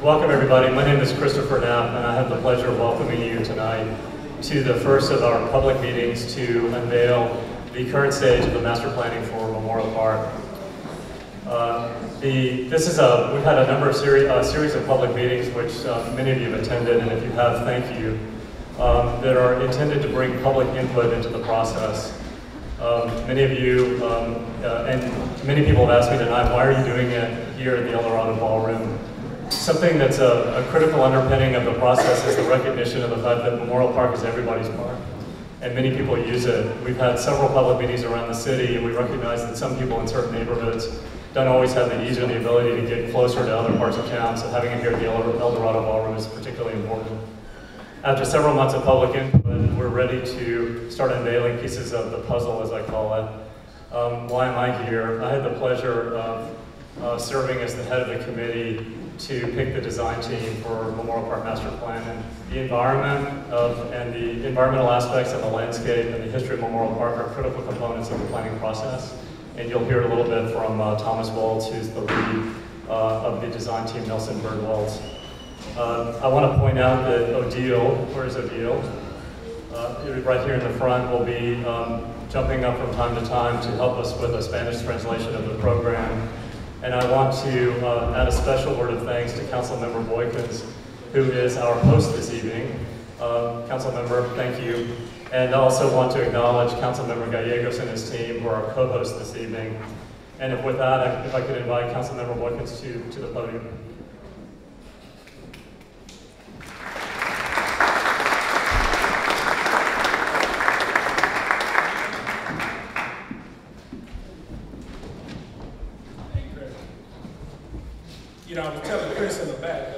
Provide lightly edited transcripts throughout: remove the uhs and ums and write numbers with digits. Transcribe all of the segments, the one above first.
Welcome everybody, my name is Christopher Knapp and I have the pleasure of welcoming you tonight to the first of our public meetings to unveil the current stage of the master planning for Memorial Park. We've had a number of series of public meetings which many of you have attended, and if you have, thank you, that are intended to bring public input into the process. Many of you, and many people have asked me tonight, why are you doing it here at the El Dorado Ballroom? Something that's a critical underpinning of the process is the recognition of the fact that Memorial Park is everybody's park, and many people use it. We've had several public meetings around the city, and we recognize that some people in certain neighborhoods don't always have the ease or the ability to get closer to other parts of town, so having it here at the El Dorado Ballroom is particularly important. After several months of public input, we're ready to start unveiling pieces of the puzzle, as I call it. Why am I here? I had the pleasure of serving as the head of the committee to pick the design team for Memorial Park Master Plan, and the environment and the environmental aspects of the landscape and the history of Memorial Park are critical components of the planning process. And you'll hear a little bit from Thomas Waltz, who's the lead of the design team, Nelson Bird Waltz. I want to point out that Odile, where's Odile? Right here in the front will be jumping up from time to time to help us with a Spanish translation of the program. And I want to add a special word of thanks to Councilmember Boykins, who is our host this evening. Councilmember, thank you. And I also want to acknowledge Councilmember Gallegos and his team, who are our co-hosts this evening. And with that, if I could invite Councilmember Boykins to the podium. You know, I was telling Chris in the back,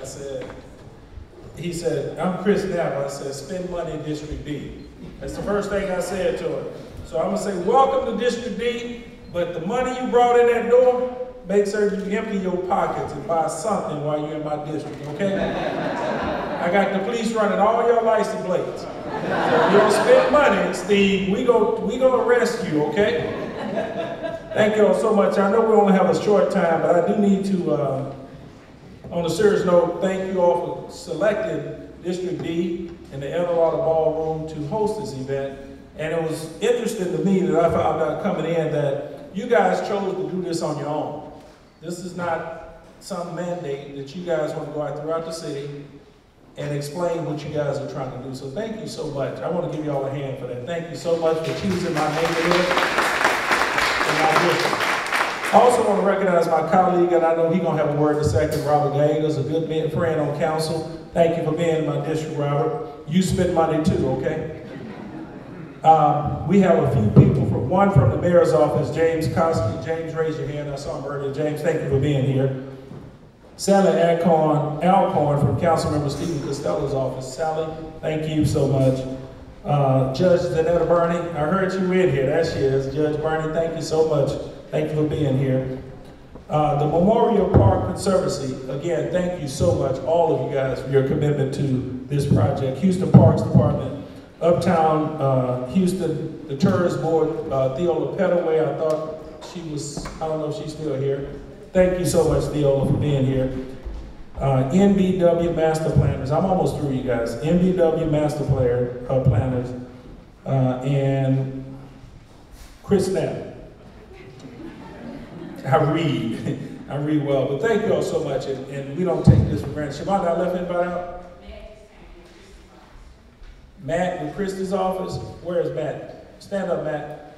he said, I'm Chris Knapp. I said, spend money in District D. That's the first thing I said to him. So I'm gonna say, welcome to District D, but the money you brought in that door, make sure you empty your pockets and buy something while you're in my district, okay? I got the police running all your license plates. So if you don't spend money, Steve, we gonna arrest you, okay? Thank you all so much. I know we only have a short time, but I do need to, on a serious note, thank you all for selecting District D and the El Dorado Ballroom to host this event. And it was interesting to me that I found out coming in that you guys chose to do this on your own. This is not some mandate that you guys want to go out throughout the city and explain what you guys are trying to do. So thank you so much. I want to give you all a hand for that. Thank you so much for choosing my neighborhood and my district. I also want to recognize my colleague, and I know he's going to have a word in a second, Robert Gallegos, a good friend on council. Thank you for being in my district, Robert. You spend money too, okay? We have a few people, one from the mayor's office, James Koski. James, raise your hand. I saw him earlier. James, thank you for being here. Sally Alcorn from Councilmember Stephen Costello's office. Sally, thank you so much. Judge Zanetta Burney, I heard you in here. There she is. Judge Burney, thank you so much. Thank you for being here. The Memorial Park Conservancy, again, thank you so much, all of you guys, for your commitment to this project. Houston Parks Department, Uptown Houston, the Tourist Board, Theola Pettaway, I thought she was, I don't know if she's still here. Thank you so much, Theola, for being here. NBW Master Planners, I'm almost through, you guys. NBW Master Planners, and Chris Knapp. I read well, but thank you all so much, and we don't take this for granted. Shavonda, I left anybody out? Matt in Christy's office? Where is Matt? Stand up, Matt.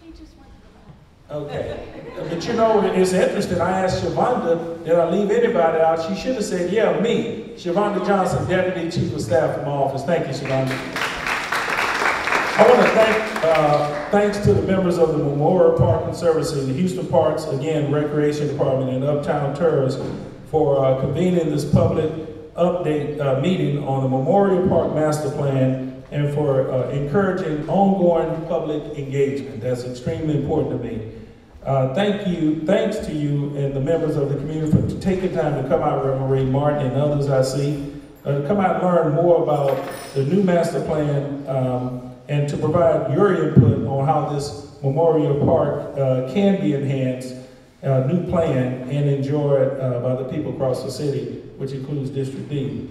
He just went to the back. Okay, but you know, it's interesting. I asked Shavonda, did I leave anybody out? She should have said, yeah, me. Shavonda Johnson, Deputy Chief of Staff from my office. Thank you, Shavonda. I want to thank, thanks to the members of the Memorial Park Conservancy, the Houston Parks, again, Recreation Department, and Uptown Tours for convening this public update meeting on the Memorial Park Master Plan and for encouraging ongoing public engagement. That's extremely important to me. Thanks to you and the members of the community for taking time to come out, Reverend Ray Martin and others I see, to come out and learn more about the new master plan and to provide your input on how this Memorial Park can be enhanced new plan and enjoyed by the people across the city, which includes District D.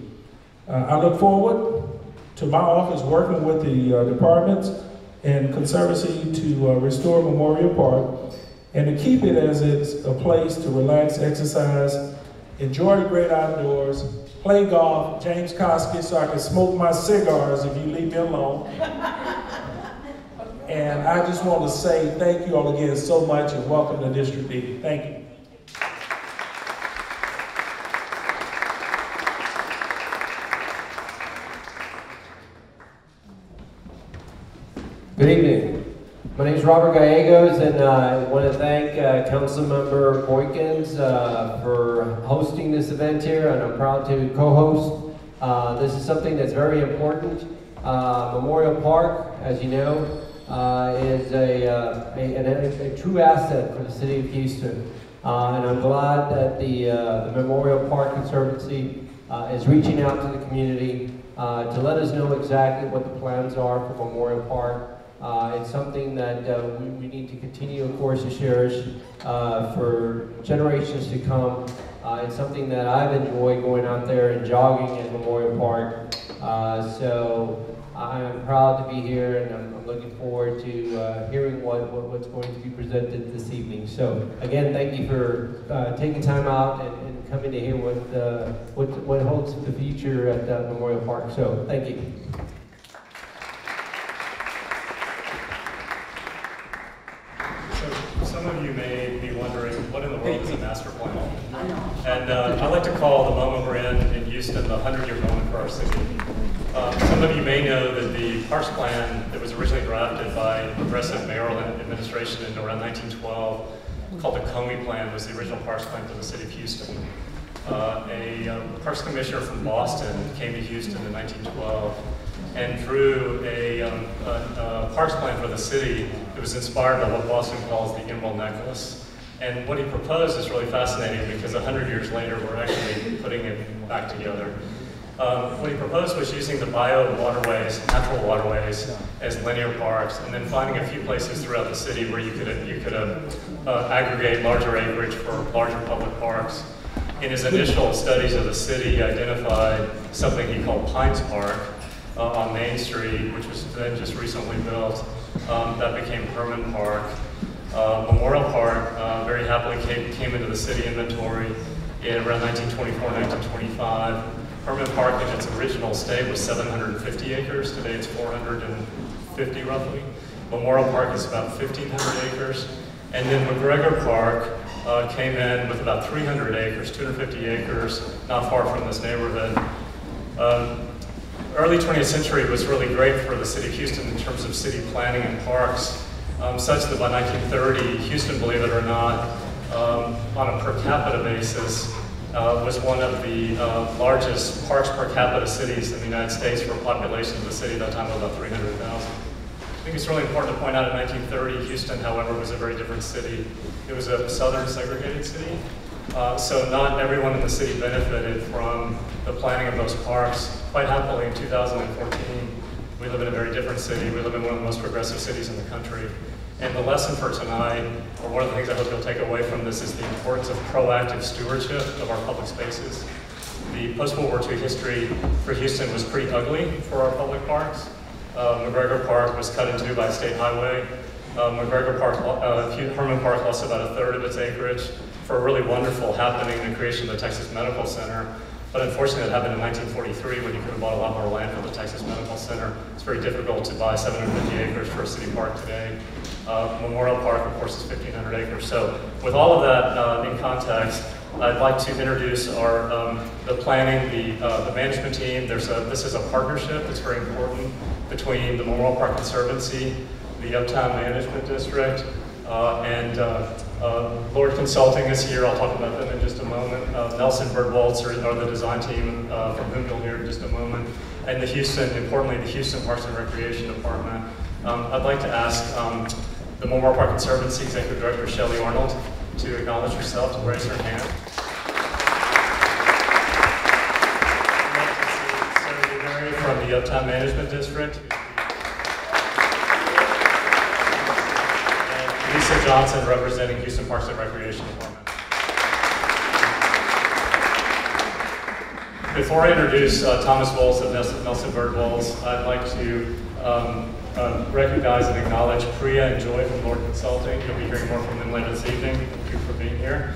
I look forward to my office working with the departments and Conservancy to restore Memorial Park and to keep it as it's a place to relax, exercise, enjoy the great outdoors, play golf, James Koski, so I can smoke my cigars if you leave me alone. And I just want to say thank you all again so much and welcome to District D. Thank you. Good evening. My name is Robert Gallegos, and I want to thank Councilmember Boykins for hosting this event here, and I'm proud to co-host. This is something that's very important. Memorial Park, as you know, is a true asset for the city of Houston, and I'm glad that the Memorial Park Conservancy is reaching out to the community to let us know exactly what the plans are for Memorial Park. It's something that we need to continue, of course, to cherish for generations to come. It's something that I've enjoyed going out there and jogging at Memorial Park. So I'm proud to be here, and I'm looking forward to hearing what's going to be presented this evening. So again, thank you for taking time out and coming to hear what holds the future at Memorial Park. So thank you. Some of you may be wondering, what in the world is a master plan? And I like to call the moment we're in Houston the 100-year moment for our city. Some of you may know that the Parks Plan that was originally drafted by the Progressive Mayoral Administration in around 1912, called the Comey Plan, was the original Parks Plan for the city of Houston. A Parks Commissioner from Boston came to Houston in 1912 and drew a parks plan for the city that was inspired by what Boston calls the Emerald Necklace. And what he proposed is really fascinating because 100 years later we're actually putting it back together. What he proposed was using the bio waterways, natural waterways, as linear parks, and then finding a few places throughout the city where you could aggregate larger acreage for larger public parks. In his initial studies of the city, he identified something he called Pines Park on Main Street, which was then just recently built. That became Herman Park. Memorial Park very happily came into the city inventory in around 1924, 1925. Herman Park in its original state was 750 acres. Today it's 450 roughly. Memorial Park is about 1,500 acres. And then McGregor Park came in with about 300 acres, 250 acres, not far from this neighborhood. Early 20th century was really great for the city of Houston in terms of city planning and parks, such that by 1930, Houston, believe it or not, on a per capita basis, was one of the largest parks per capita cities in the United States for a population of the city at that time of about 300,000. I think it's really important to point out in 1930, Houston, however, was a very different city. It was a southern segregated city, so not everyone in the city benefited from the planning of those parks. Quite happily, in 2014, we live in a very different city. We live in one of the most progressive cities in the country. And the lesson for tonight, or one of the things I hope you'll take away from this, is the importance of proactive stewardship of our public spaces. The post-World War II history for Houston was pretty ugly for our public parks. McGregor Park was cut into by a state highway. Herman Park lost about a third of its acreage for a really wonderful happening, the creation of the Texas Medical Center. But unfortunately, that happened in 1943 when you could have bought a lot more land for the Texas Medical Center. It's very difficult to buy 750 acres for a city park today. Memorial Park, of course, is 1,500 acres. So with all of that in context, I'd like to introduce the planning, the management team. This is a partnership that's very important between the Memorial Park Conservancy, the Uptown Management District, and Lord Consulting is here. I'll talk about them in just a moment. Nelson Birdwaltz are the design team from whom you'll hear in just a moment. And importantly, the Houston Parks and Recreation Department. I'd like to ask the Memorial Park Conservancy Executive Director, Shelley Arnold, to acknowledge herself, to raise her hand. I'd like to see Senator Mary from the Uptown Management District. And Lisa Lisa Johnson, representing Houston Parks and Recreation Department. Before I introduce Thomas Waltz of Nelson Bird Waltz, I'd like to recognize and acknowledge Priya and Joy from Lord Consulting. You'll be hearing more from them later this evening. Thank you for being here.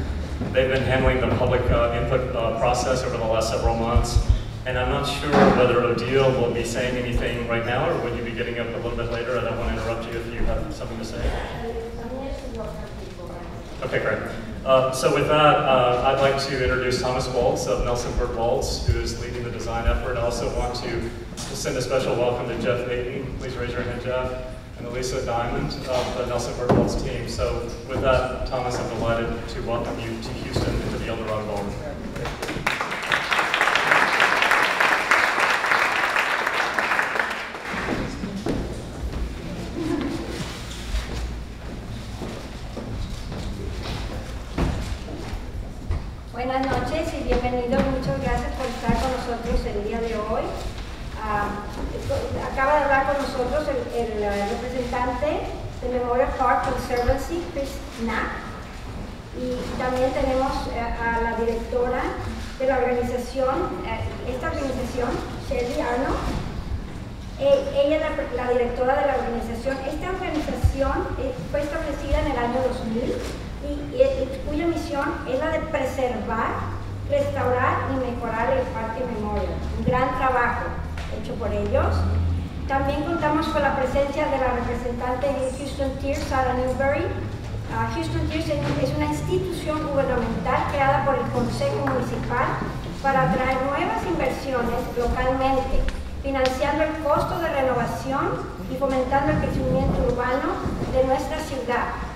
They've been handling the public input process over the last several months, and I'm not sure whether Odile will be saying anything right now, or will you be getting up a little bit later? I don't want to interrupt you if you have something to say. Okay, great. So with that, I'd like to introduce Thomas Waltz of Nelson Bird Waltz, who is leading the design effort. I also want to send a special welcome to Jeff Ayton. Please raise your hand, Jeff. And Elisa Diamond of the Nelson Bird Waltz team. So with that, Thomas, I'm delighted to welcome you to Houston and to the Eldorado Bowl. Buenas noches y bienvenidos. Muchas gracias por estar con nosotros el día de hoy. Acaba de hablar con nosotros el representante de Memorial Park Conservancy, Chris Knapp, y también tenemos a la directora de la organización, Shelly Arnold. Ella es la directora de la organización. Esta organización fue establecida en el año 2000 y cuya misión es la de preservar, restaurar y mejorar el Parque Memorial. Un gran trabajo hecho por ellos. También contamos con la presencia de la representante de Houston Tier, Sarah Newberry. Houston Tier es una institución gubernamental creada por el Consejo Municipal para atraer nuevas inversiones localmente, financiando el costo de renovación y fomentando el crecimiento urbano de nuestra ciudad.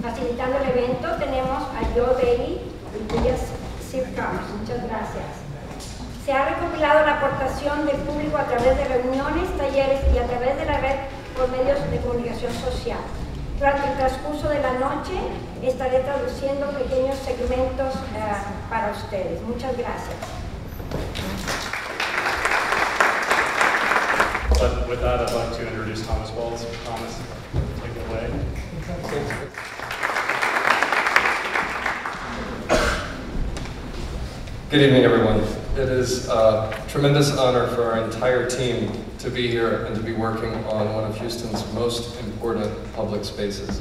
Facilitando el evento tenemos a Joe Bailey y Julia Sirkars. Muchas gracias. Se ha recopilado la aportación del público a través de reuniones, talleres y a través de la red por medios de comunicación social. Durante el transcurso de la noche estaré traduciendo pequeños segmentos para ustedes. Muchas gracias. But with that, I'd like to introduce Thomas Waltz. Thomas, take it away. Good evening, everyone. It is a tremendous honor for our entire team to be here and to be working on one of Houston's most important public spaces.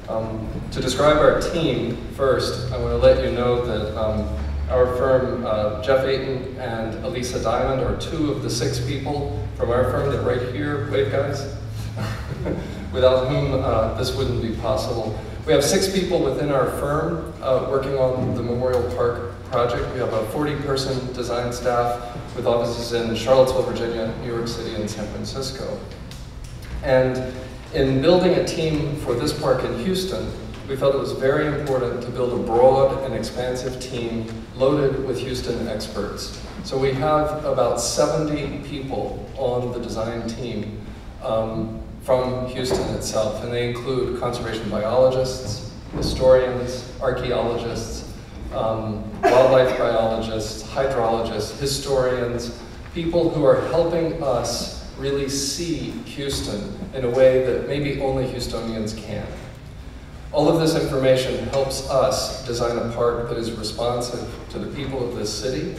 To describe our team, first, I want to let you know that our firm, Jeff Ayton and Elisa Diamond, are two of the 6 people from our firm. They're right here. Wave, guys. Without whom this wouldn't be possible. We have 6 people within our firm working on the Memorial Park project. We have a 40-person design staff with offices in Charlottesville, Virginia, New York City, and San Francisco. And in building a team for this park in Houston, we felt it was very important to build a broad and expansive team loaded with Houston experts. So we have about 70 people on the design team from Houston itself, and they include conservation biologists, historians, archaeologists, wildlife biologists, hydrologists, historians, people who are helping us really see Houston in a way that maybe only Houstonians can. All of this information helps us design a park that is responsive to the people of this city,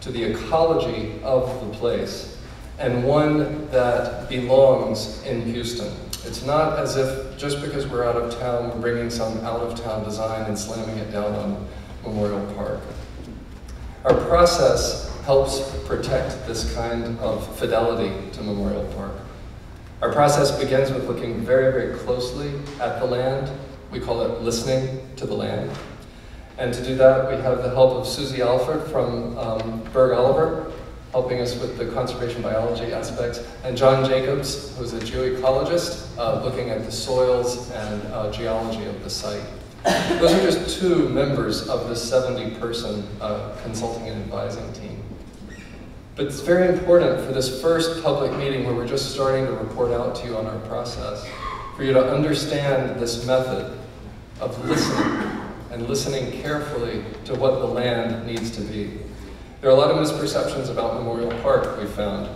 to the ecology of the place, and one that belongs in Houston. It's not as if just because we're out of town, we're bringing some out-of-town design and slamming it down on Memorial Park. Our process helps protect this kind of fidelity to Memorial Park. Our process begins with looking very, very closely at the land. We call it listening to the land. And to do that, we have the help of Susie Alford from Berg Oliver, helping us with the conservation biology aspects, and John Jacobs, who's a geoecologist, looking at the soils and geology of the site. Those are just 2 members of this 70-person consulting and advising team. But it's very important for this first public meeting where we're just starting to report out to you on our process, for you to understand this method of listening, and listening carefully to what the land needs to be. There are a lot of misperceptions about Memorial Park we found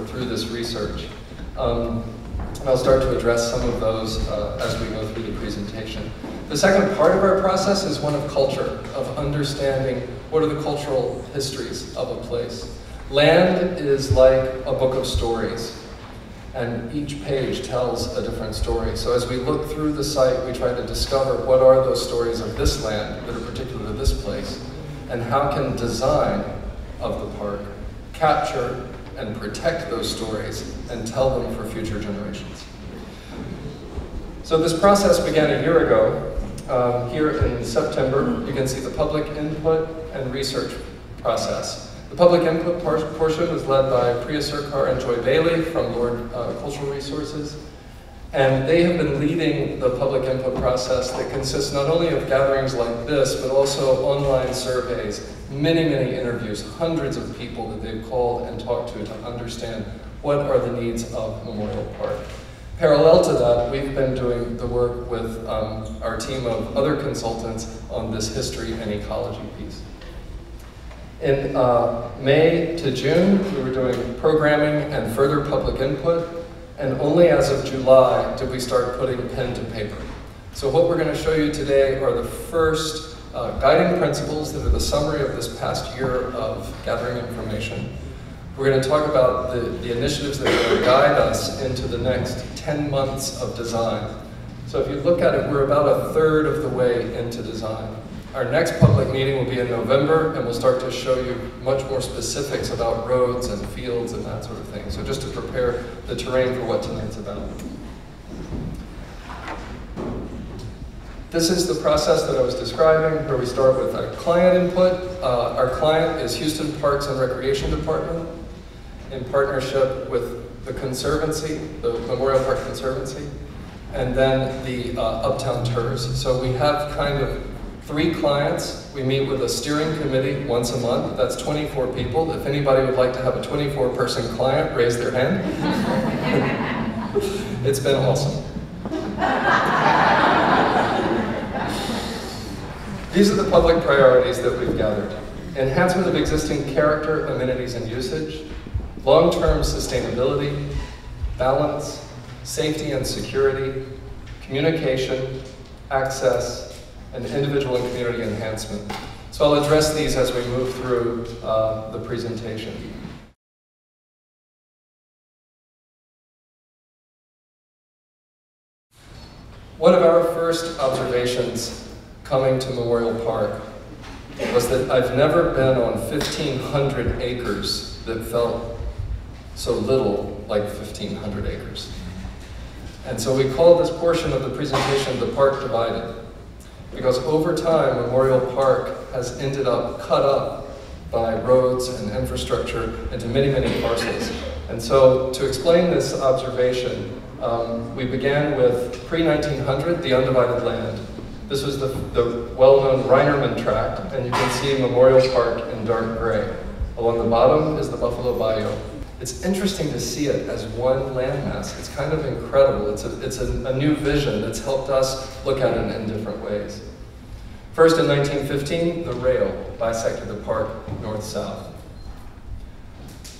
through this research. And I'll start to address some of those as we go through the presentation. The second part of our process is one of culture, of understanding what are the cultural histories of a place. Land is like a book of stories, and each page tells a different story. So as we look through the site, we try to discover what are those stories of this land that are particular to this place, and how can design of the park capture and protect those stories and tell them for future generations. So this process began a year ago. Here in September, you can see the public input and research process. The public input portion was led by Priya Sarkar and Joy Bailey from Lord Cultural Resources. And they have been leading the public input process that consists not only of gatherings like this, but also online surveys, many, many interviews, hundreds of people that they've called and talked to understand what are the needs of Memorial Park. Parallel to that, we've been doing the work with our team of other consultants on this history and ecology piece. In May to June, we were doing programming and further public input. And only as of July did we start putting pen to paper. So what we're going to show you today are the first guiding principles that are the summary of this past year of gathering information. We're going to talk about the initiatives that are going to guide us into the next 10 months of design. So if you look at it, we're about a third of the way into design. Our next public meeting will be in November, and we'll start to show you much more specifics about roads and fields and that sort of thing. So just to prepare the terrain for what tonight's about. This is the process that I was describing, where we start with our client input. Our client is Houston Parks and Recreation Department, in partnership with the Conservancy, the Memorial Park Conservancy, and then the Uptown Tours. So we have kind of 3 clients. We meet with a steering committee once a month. That's 24 people. If anybody would like to have a 24-person client, raise their hand. It's been awesome. These are the public priorities that we've gathered. Enhancement of existing character, amenities, and usage, long-term sustainability, balance, safety and security, communication, access, and individual and community enhancement. So I'll address these as we move through the presentation. One of our first observations coming to Memorial Park was that I've never been on 1,500 acres that felt so little like 1,500 acres. And so we called this portion of the presentation the Park Divided, because over time, Memorial Park has ended up cut up by roads and infrastructure into many, many parcels. And so to explain this observation, we began with pre-1900, the undivided land. This was the well-known Reinerman Tract, and you can see Memorial Park in dark gray. Along the bottom is the Buffalo Bayou. It's interesting to see it as one landmass. It's kind of incredible. It's a new vision that's helped us look at it in different ways. First, in 1915, the rail bisected the park north-south.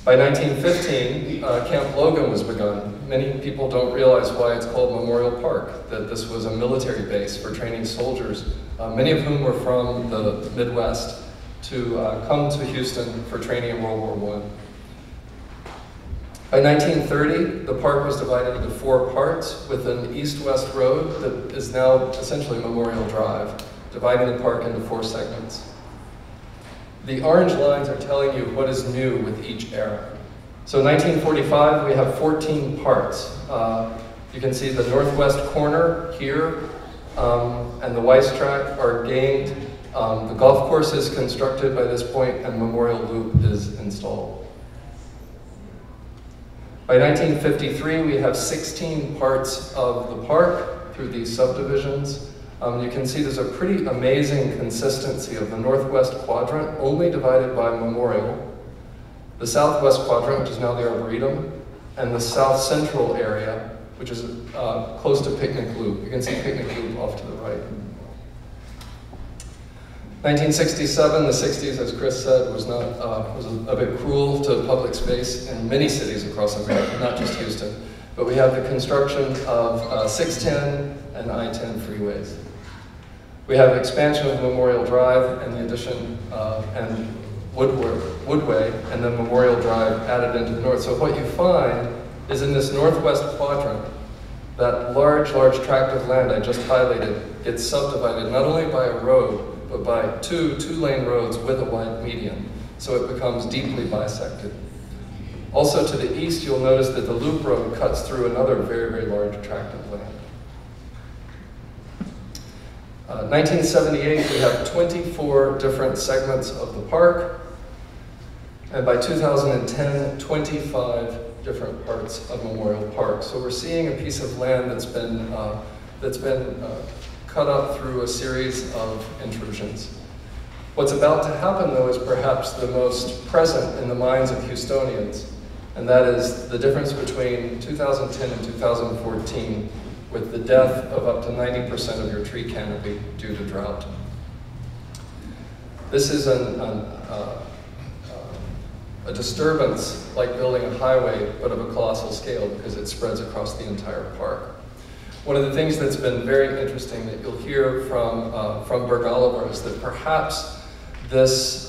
By 1915, Camp Logan was begun. Many people don't realize why it's called Memorial Park, that this was a military base for training soldiers, many of whom were from the Midwest, to come to Houston for training in World War I. By 1930, the park was divided into 4 parts with an east-west road that is now essentially Memorial Drive, dividing the park into 4 segments. The orange lines are telling you what is new with each era. So in 1945, we have 14 parts. You can see the northwest corner here and the Weiss Track are gained. The golf course is constructed by this point and Memorial Loop is installed. By 1953, we have 16 parts of the park through these subdivisions. You can see there's a pretty amazing consistency of the northwest quadrant, only divided by Memorial, the southwest quadrant, which is now the Arboretum, and the south central area, which is close to Picnic Loop. You can see Picnic Loop off to the right. 1967, the 60s, as Chris said, was a bit cruel to public space in many cities across America, not just Houston. but we have the construction of 610 and I-10 freeways. We have expansion of Memorial Drive and the addition and Woodway, and then Memorial Drive added into the north. So what you find is in this northwest quadrant, that large tract of land I just highlighted gets subdivided not only by a road, but by two-lane roads with a wide median. So it becomes deeply bisected. Also to the east, you'll notice that the loop road cuts through another very large tract of land. 1978, we have 24 different segments of the park, and by 2010, 25 different parts of Memorial Park. So we're seeing a piece of land that's been cut up through a series of intrusions. What's about to happen, though, is perhaps the most present in the minds of Houstonians, and that is the difference between 2010 and 2014, with the death of up to 90% of your tree canopy due to drought. This is a disturbance like building a highway, but of a colossal scale because it spreads across the entire park. One of the things that's been very interesting that you'll hear from Burke Oliver is that perhaps this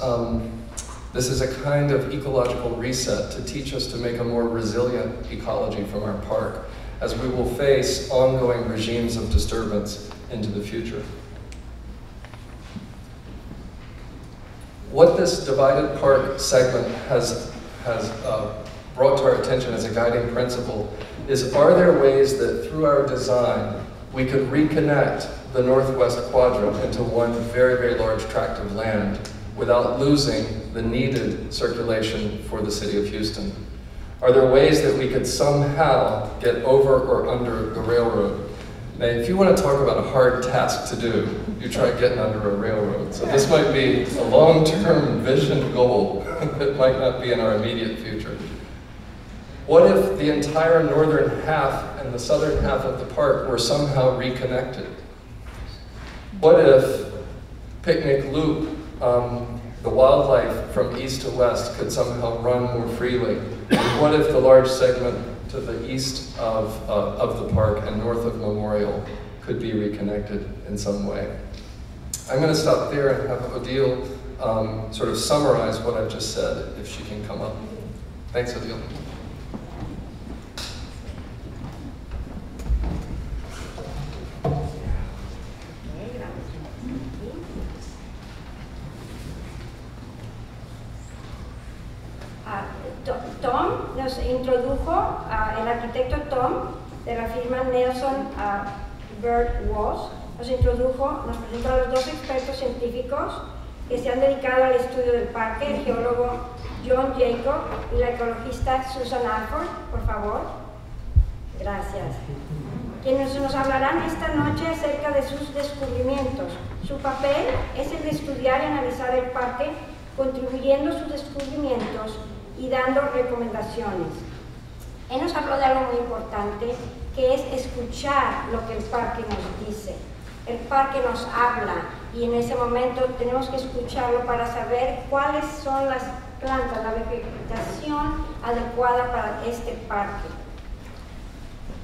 is a kind of ecological reset to teach us to make a more resilient ecology from our park, as we will face ongoing regimes of disturbance into the future. What this divided park segment has brought to our attention as a guiding principle is, are there ways that through our design we could reconnect the northwest quadrant into one very large tract of land without losing the needed circulation for the city of Houston? Are there ways that we could somehow get over or under the railroad? Now, if you want to talk about a hard task to do, you try getting under a railroad. So this might be a long-term vision goal that might not be in our immediate future. What if the entire northern half and the southern half of the park were somehow reconnected? What if Picnic Loop, the wildlife from east to west, could somehow run more freely? And what if the large segment to the east of the park and north of Memorial could be reconnected in some way? I'm going to stop there and have Odile sort of summarize what I've just said, if she can come up. Thanks, Odile. Tom nos introdujo, el arquitecto Tom de la firma Nelson Bird Walls, nos presentó a los dos expertos científicos que se han dedicado al estudio del parque, el geólogo John Jacob y la ecologista Susan Alford. Por favor. Gracias. Quienes nos hablarán esta noche acerca de sus descubrimientos. Su papel es el de estudiar y analizar el parque, contribuyendo a sus descubrimientos y dando recomendaciones. Él nos habló de algo muy importante, que es escuchar lo que el parque nos dice. El parque nos habla y en ese momento tenemos que escucharlo para saber cuáles son las plantas, la vegetación adecuada para este parque.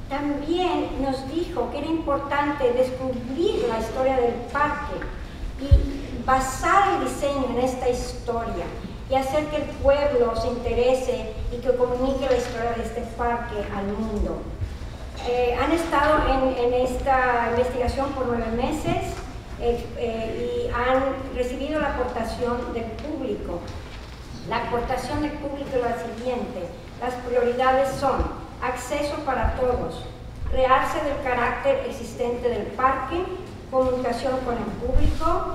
También nos dijo que era importante descubrir la historia del parque y basar el diseño en esta historia y hacer que el pueblo se interese y que comunique la historia de este parque al mundo. Han estado en esta investigación por 9 meses y han recibido la aportación del público. La aportación del público es la siguiente. Las prioridades son acceso para todos, realce del carácter existente del parque, comunicación con el público,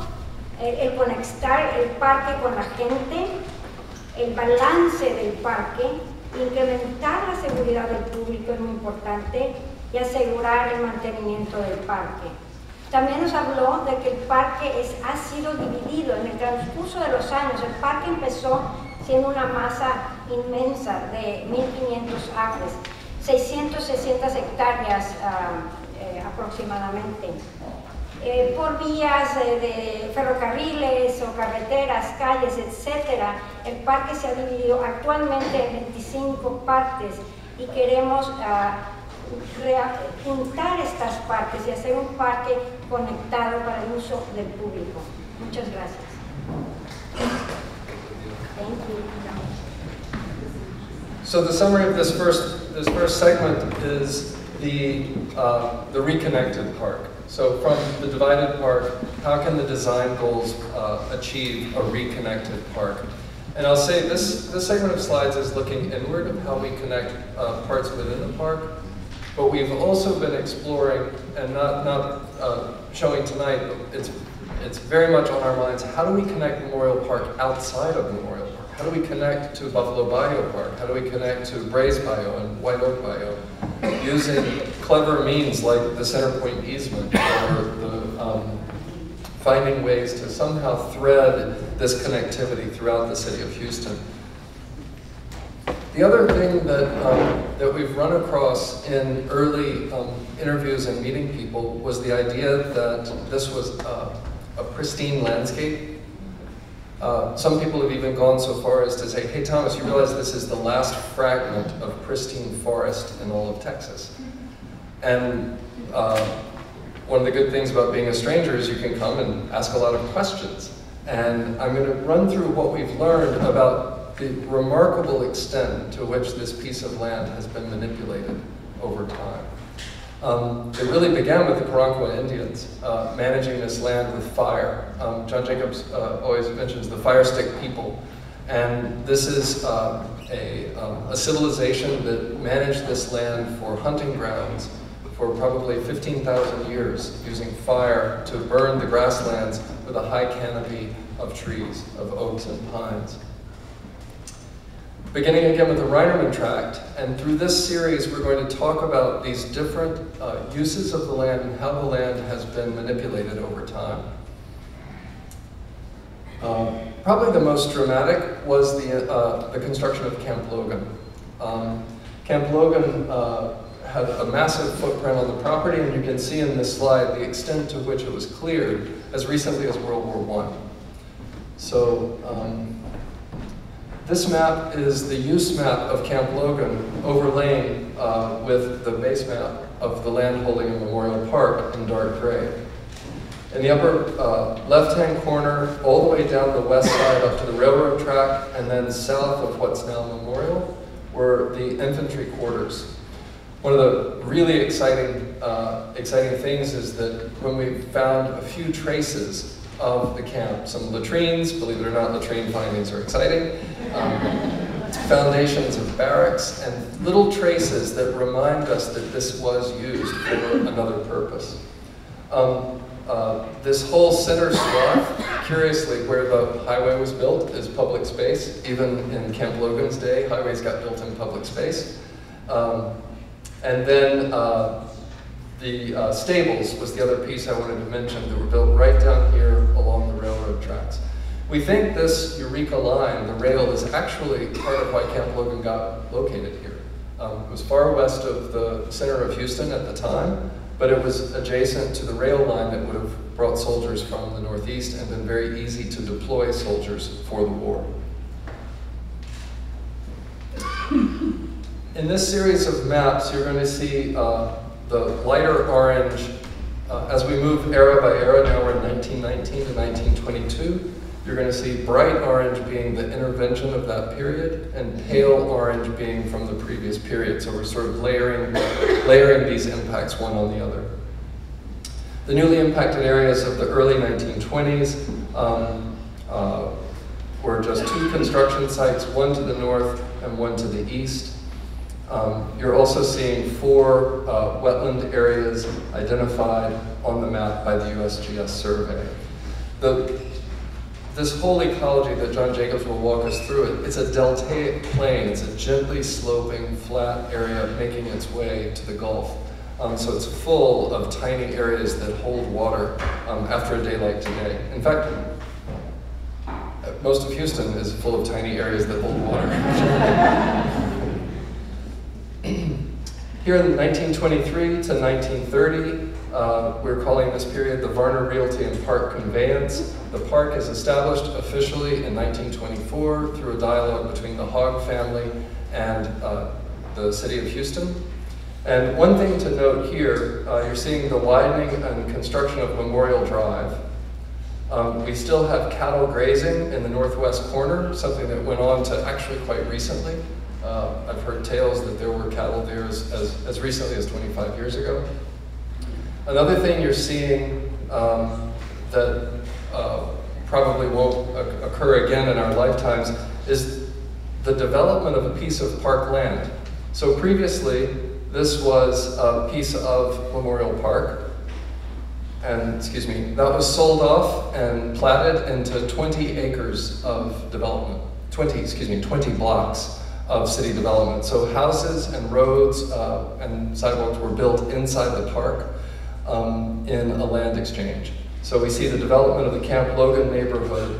el conectar el parque con la gente, el balance del parque, incrementar la seguridad del público es muy importante y asegurar el mantenimiento del parque. También nos habló de que el parque ha sido dividido en el transcurso de los años. El parque empezó siendo una masa inmensa de 1.500 acres, 660 hectáreas aproximadamente. Por vías de ferrocarriles o carreteras, calles, etc. El parque se ha dividido actualmente en 25 partes y queremos juntar estas partes y hacer un parque conectado para el uso del público. Muchas gracias. Thank you. So the summary of this first segment is the reconnected park. So from the divided park, how can the design goals achieve a reconnected park? And I'll say this segment of slides is looking inward of how we connect parts within the park, but we've also been exploring, and not showing tonight, but it's very much on our minds, how do we connect Memorial Park outside of Memorial Park? How do we connect to Buffalo Bayou Park? How do we connect to Brays Bayou and White Oak Bayou? Using clever means like the Centerpoint easement, or the finding ways to somehow thread this connectivity throughout the city of Houston. The other thing that we've run across in early interviews and meeting people was the idea that this was a pristine landscape. Some people have even gone so far as to say, hey Thomas, you realize this is the last fragment of pristine forest in all of Texas. And one of the good things about being a stranger is you can come and ask a lot of questions. And I'm going to run through what we've learned about the remarkable extent to which this piece of land has been manipulated over time. It really began with the Karankawa Indians managing this land with fire. John Jacobs always mentions the fire stick people. And this is a civilization that managed this land for hunting grounds for probably 15,000 years, using fire to burn the grasslands with a high canopy of trees, of oaks and pines. Beginning again with the Reinerman Tract, and through this series we're going to talk about these different uses of the land and how the land has been manipulated over time. Probably the most dramatic was the construction of Camp Logan. Camp Logan had a massive footprint on the property, and you can see in this slide the extent to which it was cleared as recently as World War I. So this map is the use map of Camp Logan overlain with the base map of the land holding in Memorial Park in dark gray. In the upper left-hand corner, all the way down the west side up to the railroad track, and then south of what's now Memorial, were the infantry quarters. One of the really exciting things is that when we found a few traces of the camp, some latrines, believe it or not, latrine findings are exciting, foundations of barracks, and little traces that remind us that this was used for another purpose. This whole center swath, curiously, where the highway was built, is public space. Even in Camp Logan's day, highways got built in public space. And then the stables was the other piece I wanted to mention that were built right down here along the railroad tracks. We think this Eureka line, the rail, is actually part of why Camp Logan got located here. It was far west of the center of Houston at the time, but it was adjacent to the rail line that would have brought soldiers from the Northeast and been very easy to deploy soldiers for the war. In this series of maps, you're going to see the lighter orange as we move era by era. Now we're in 1919 to 1922. You're going to see bright orange being the intervention of that period, and pale orange being from the previous period. So we're sort of layering these impacts one on the other. The newly impacted areas of the early 1920s were just 2 construction sites, one to the north and one to the east. You're also seeing 4 wetland areas identified on the map by the USGS survey. This whole ecology that John Jacobs will walk us through, it's a deltaic plain. It's a gently sloping, flat area making its way to the Gulf. So it's full of tiny areas that hold water after a day like today. In fact, most of Houston is full of tiny areas that hold water. Here in 1923 to 1930, we're calling this period the Varner Realty and Park Conveyance. The park is established officially in 1924 through a dialogue between the Hogg family and the city of Houston. And one thing to note here, you're seeing the widening and construction of Memorial Drive. We still have cattle grazing in the northwest corner, something that went on to actually quite recently. I've heard tales that there were cattle there as recently as 25 years ago. Another thing you're seeing that probably won't occur again in our lifetimes is the development of a piece of park land. So previously, this was a piece of Memorial Park, and, that was sold off and platted into 20 acres of development, 20 blocks of city development. So houses and roads and sidewalks were built inside the park in a land exchange. So we see the development of the Camp Logan neighborhood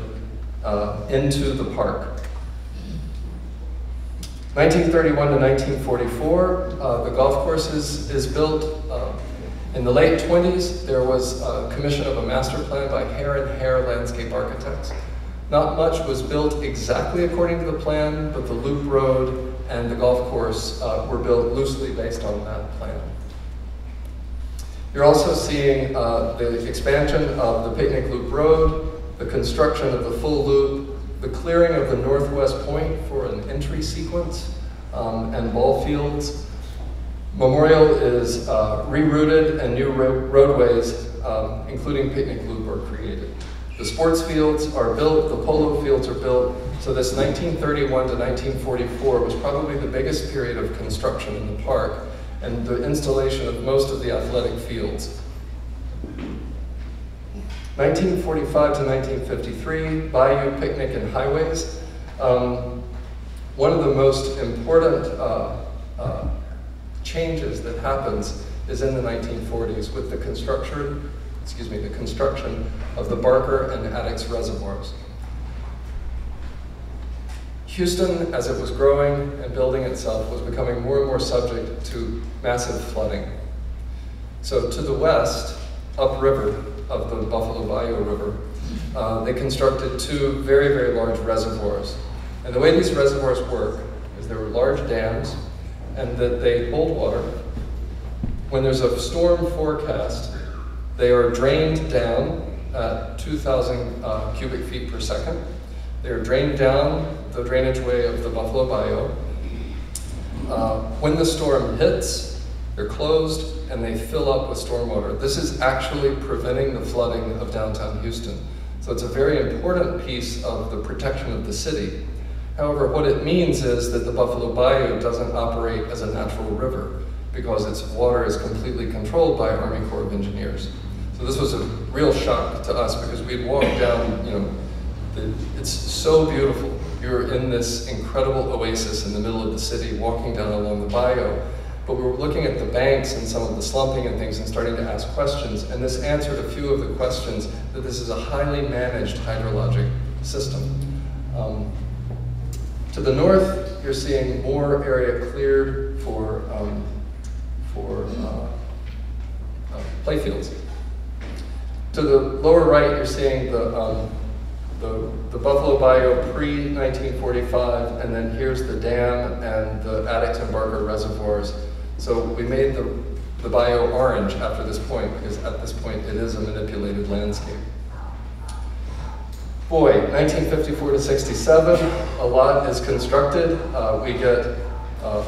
into the park. 1931 to 1944, the golf course is built. In the late 20s, there was a commission of a master plan by Hare & Hare Landscape Architects. Not much was built exactly according to the plan, but the loop road and the golf course were built loosely based on that plan. You're also seeing the expansion of the Picnic Loop Road, the construction of the full loop, the clearing of the northwest point for an entry sequence, and ball fields. Memorial is rerouted and new roadways, including Picnic Loop, are created. The sports fields are built, the polo fields are built, so this 1931 to 1944 was probably the biggest period of construction in the park and the installation of most of the athletic fields. 1945 to 1953, Bayou, Picnic, and Highways. One of the most important changes that happens is in the 1940s with the construction of the Barker and Addicks reservoirs. Houston, as it was growing and building itself, was becoming more and more subject to massive flooding. So to the west, upriver of the Buffalo Bayou River, they constructed two very, very large reservoirs. And the way these reservoirs work is there were large dams, and that they hold water. When there's a storm forecast, they are drained down at 2,000 cubic feet per second. They are drained down the drainage way of the Buffalo Bayou. When the storm hits, they're closed and they fill up with stormwater. This is actually preventing the flooding of downtown Houston. So it's a very important piece of the protection of the city. However, what it means is that the Buffalo Bayou doesn't operate as a natural river because its water is completely controlled by Army Corps of Engineers. So this was a real shock to us because we'd walked down, it's so beautiful. You're in this incredible oasis in the middle of the city, walking down along the bayou, but we were looking at the banks and some of the slumping and things and starting to ask questions, and this answered a few of the questions that this is a highly managed hydrologic system. To the north, you're seeing more area cleared for playfields. To the lower right, you're seeing the Buffalo Bayou pre-1945, and then here's the dam and the Addicks and Barker reservoirs. So we made the bayou orange after this point, because at this point it is a manipulated landscape. Boy, 1954 to 67, a lot is constructed. We get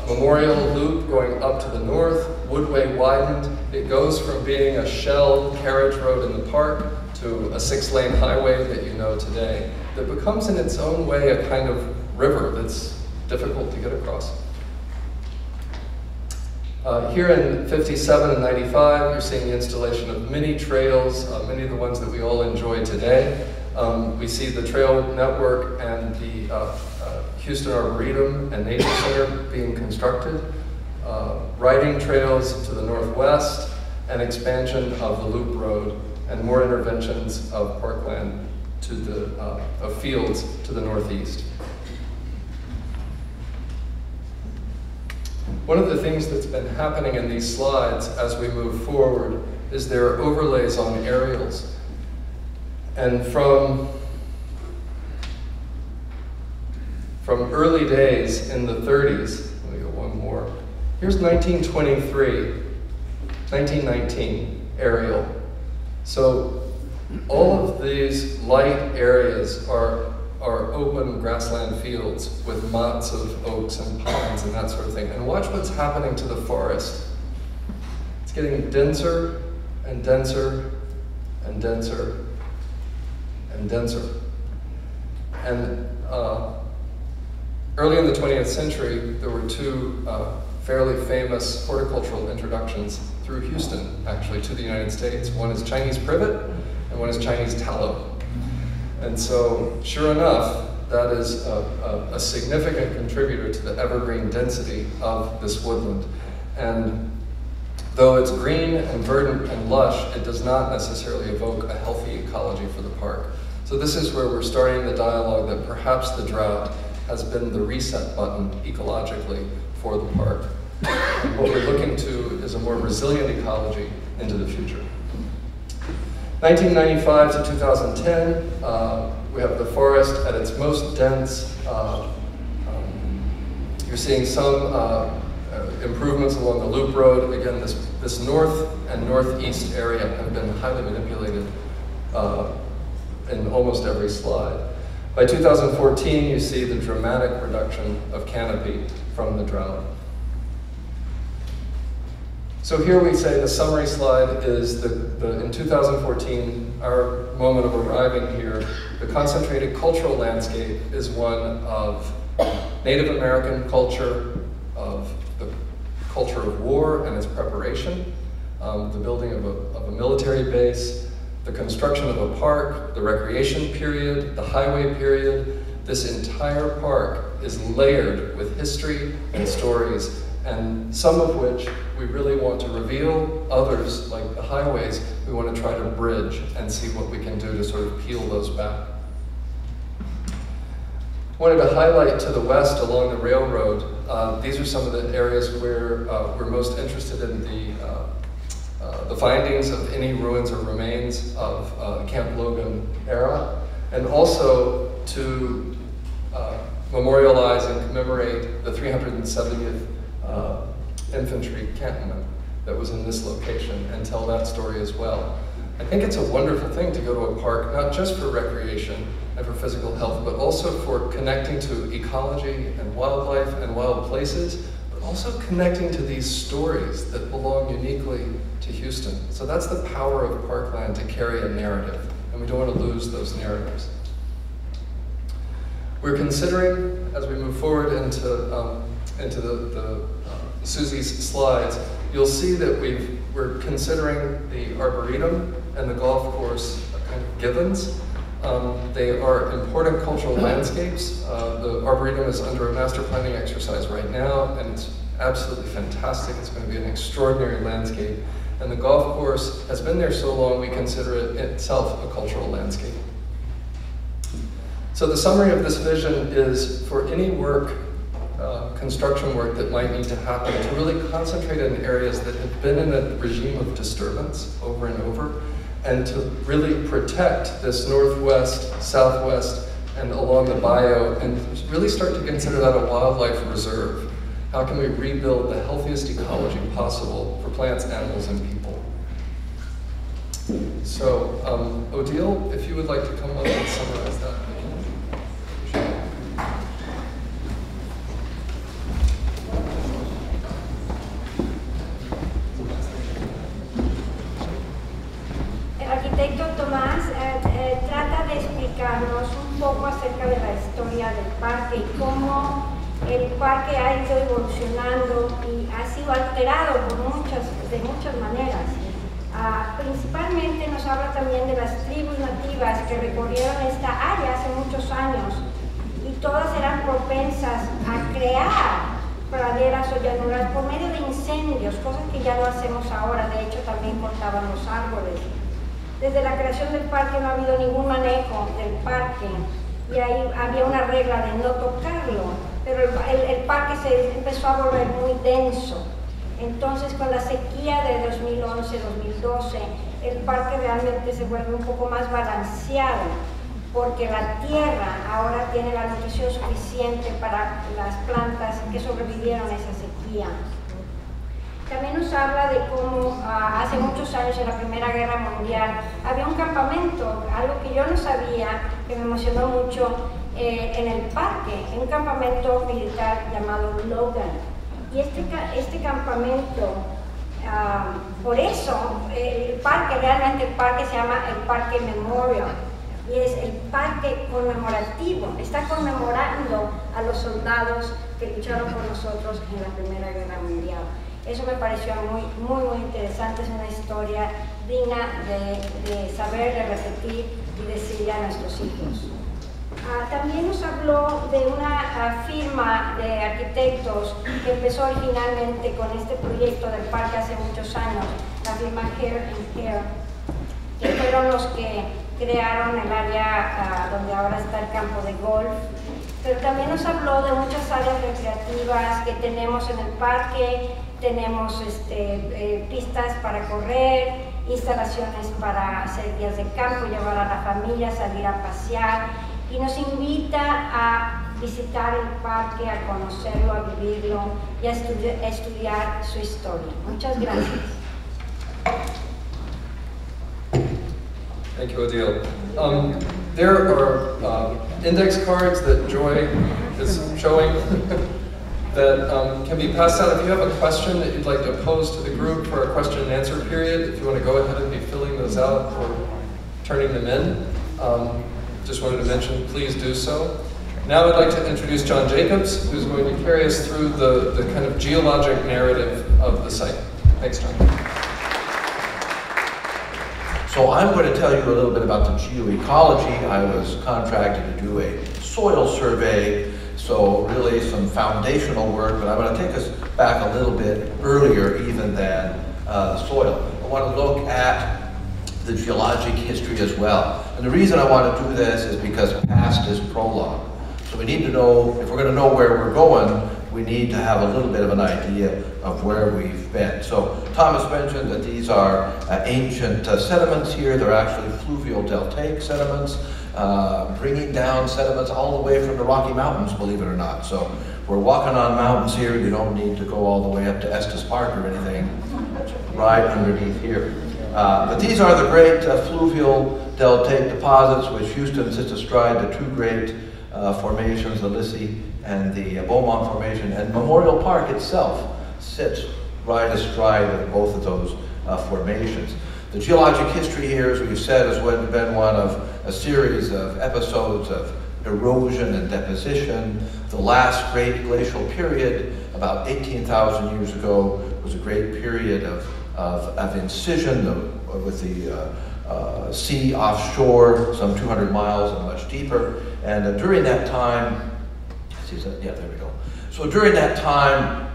Memorial Loop going up to the north, Woodway widened. It goes from being a shell carriage road in the park to a 6-lane highway that you know today, that becomes in its own way a kind of river that's difficult to get across. Here in 57 and 95, you're seeing the installation of many trails, many of the ones that we all enjoy today. We see the trail network and the Houston Arboretum and Nature Center being constructed, riding trails to the northwest, and expansion of the Loop Road, and more interventions of parkland to the of fields to the northeast. One of the things that's been happening in these slides as we move forward is there are overlays on aerials. And from early days in the 30s, let me go one more, Here's 1919 aerial. So all of these light areas are open grassland fields with mats of oaks and pines and that sort of thing. And watch what's happening to the forest. It's getting denser and denser and denser and denser. And early in the 20th century, there were two fairly famous horticultural introductions through Houston, actually, to the United States. One is Chinese privet, and one is Chinese tallow. And so, sure enough, that is a significant contributor to the evergreen density of this woodland. And though it's green and verdant and lush, it does not necessarily evoke a healthy ecology for the park. So this is where we're starting the dialogue that perhaps the drought has been the reset button ecologically for the park. What we're looking to is a more resilient ecology into the future. 1995 to 2010, we have the forest at its most dense. You're seeing some improvements along the loop road. Again, this north and northeast area have been highly manipulated in almost every slide. By 2014, you see the dramatic reduction of canopy from the drought. So here we say the summary slide is in 2014, our moment of arriving here, the concentrated cultural landscape is one of Native American culture, of the culture of war and its preparation, the building of a military base, the construction of a park, the recreation period, the highway period. This entire park is layered with history and stories, and some of which we really want to reveal, others, like the highways, we want to try to bridge and see what we can do to sort of peel those back. I wanted to highlight to the west along the railroad, these are some of the areas where we're most interested in the findings of any ruins or remains of Camp Logan era, and also to memorialize and commemorate the 370th infantry cantonment that was in this location and tell that story as well. I think it's a wonderful thing to go to a park, not just for recreation and for physical health, but also for connecting to ecology and wildlife and wild places, but also connecting to these stories that belong uniquely to Houston. So that's the power of parkland, to carry a narrative, and we don't want to lose those narratives. We're considering, as we move forward into Susie's slides, you'll see that we're considering the Arboretum and the golf course kind of givens. They are important cultural landscapes. The Arboretum is under a master planning exercise right now, and it's absolutely fantastic. It's going to be an extraordinary landscape. And the golf course has been there so long, we consider it itself a cultural landscape. So the summary of this vision is for any work, construction work that might need to happen, to really concentrate in areas that have been in a regime of disturbance over and over, and to really protect this northwest, southwest, and along the bayou, and really start to consider that a wildlife reserve. How can we rebuild the healthiest ecology possible for plants, animals, and people? So, Odile, if you would like to come up and summarize that. El arquitecto Tomás trata de explicarnos un poco acerca de la historia del parque y cómo el parque ha ido evolucionando y ha sido alterado de muchas maneras. Principalmente nos habla también de las tribus nativas que recorrieron esta área hace muchos años y todas eran propensas a crear praderas o llanuras por medio de incendios, cosas que ya no hacemos ahora. De hecho, también cortaban los árboles. Desde la creación del parque no ha habido ningún manejo del parque y ahí había una regla de no tocarlo, pero el parque se empezó a volver muy denso. Entonces, con la sequía de 2011-2012, el parque realmente se vuelve un poco más balanceado, porque la tierra ahora tiene la nutrición suficiente para las plantas que sobrevivieron a esa sequía. También nos habla de cómo hace muchos años, en la Primera Guerra Mundial, había un campamento, algo que yo no sabía, que me emocionó mucho, en el parque, un campamento militar llamado Logan. Y este campamento, por eso, el parque, realmente el parque se llama el Parque Memorial, y es el parque conmemorativo, está conmemorando a los soldados que lucharon por nosotros en la Primera Guerra Mundial. Eso me pareció muy interesante, es una historia digna de saber, de repetir y decirle a nuestros hijos. También nos habló de una firma de arquitectos que empezó originalmente con este proyecto del parque hace muchos años, la firma Hair & Hair, que fueron los que crearon el área donde ahora está el campo de golf. Pero también nos habló de muchas áreas recreativas que tenemos en el parque. Tenemos pistas para correr, instalaciones para hacer días de campo, llevar a la familia, salir a pasear, y nos invita a visitar el parque, a conocerlo, a vivirlo y a estudiar su historia. Muchas gracias. Thank you, Odile. There are index cards that Joy is showing that can be passed out. If you have a question that you'd like to pose to the group for a question and answer period, if you want to go ahead and be filling those out or turning them in, just wanted to mention, please do so. Now I'd like to introduce John Jacobs, who's going to carry us through the kind of geologic narrative of the site. Thanks, John. So I'm going to tell you a little bit about the geoecology. I was contracted to do a soil survey, so really some foundational work, but I'm going to take us back a little bit earlier even than the soil. I want to look at the geologic history as well. And the reason I want to do this is because past is prologue. So we need to know, if we're going to know where we're going, we need to have a little bit of an idea of where we've been. So Thomas mentioned that these are ancient sediments here. They're actually fluvial deltaic sediments, bringing down sediments all the way from the Rocky Mountains, believe it or not. So we're walking on mountains here. You don't need to go all the way up to Estes Park or anything. Right underneath here. But these are the great fluvial deltaic deposits which Houston sits astride the two great formations, the Lissy and the Beaumont Formation, and Memorial Park itself sits right astride of both of those formations. The geologic history here, as we've said, has been one of a series of episodes of erosion and deposition. The last great glacial period, about 18,000 years ago, was a great period of incision with the sea offshore, some 200 miles and much deeper. And during that time, yeah, there we go. So during that time,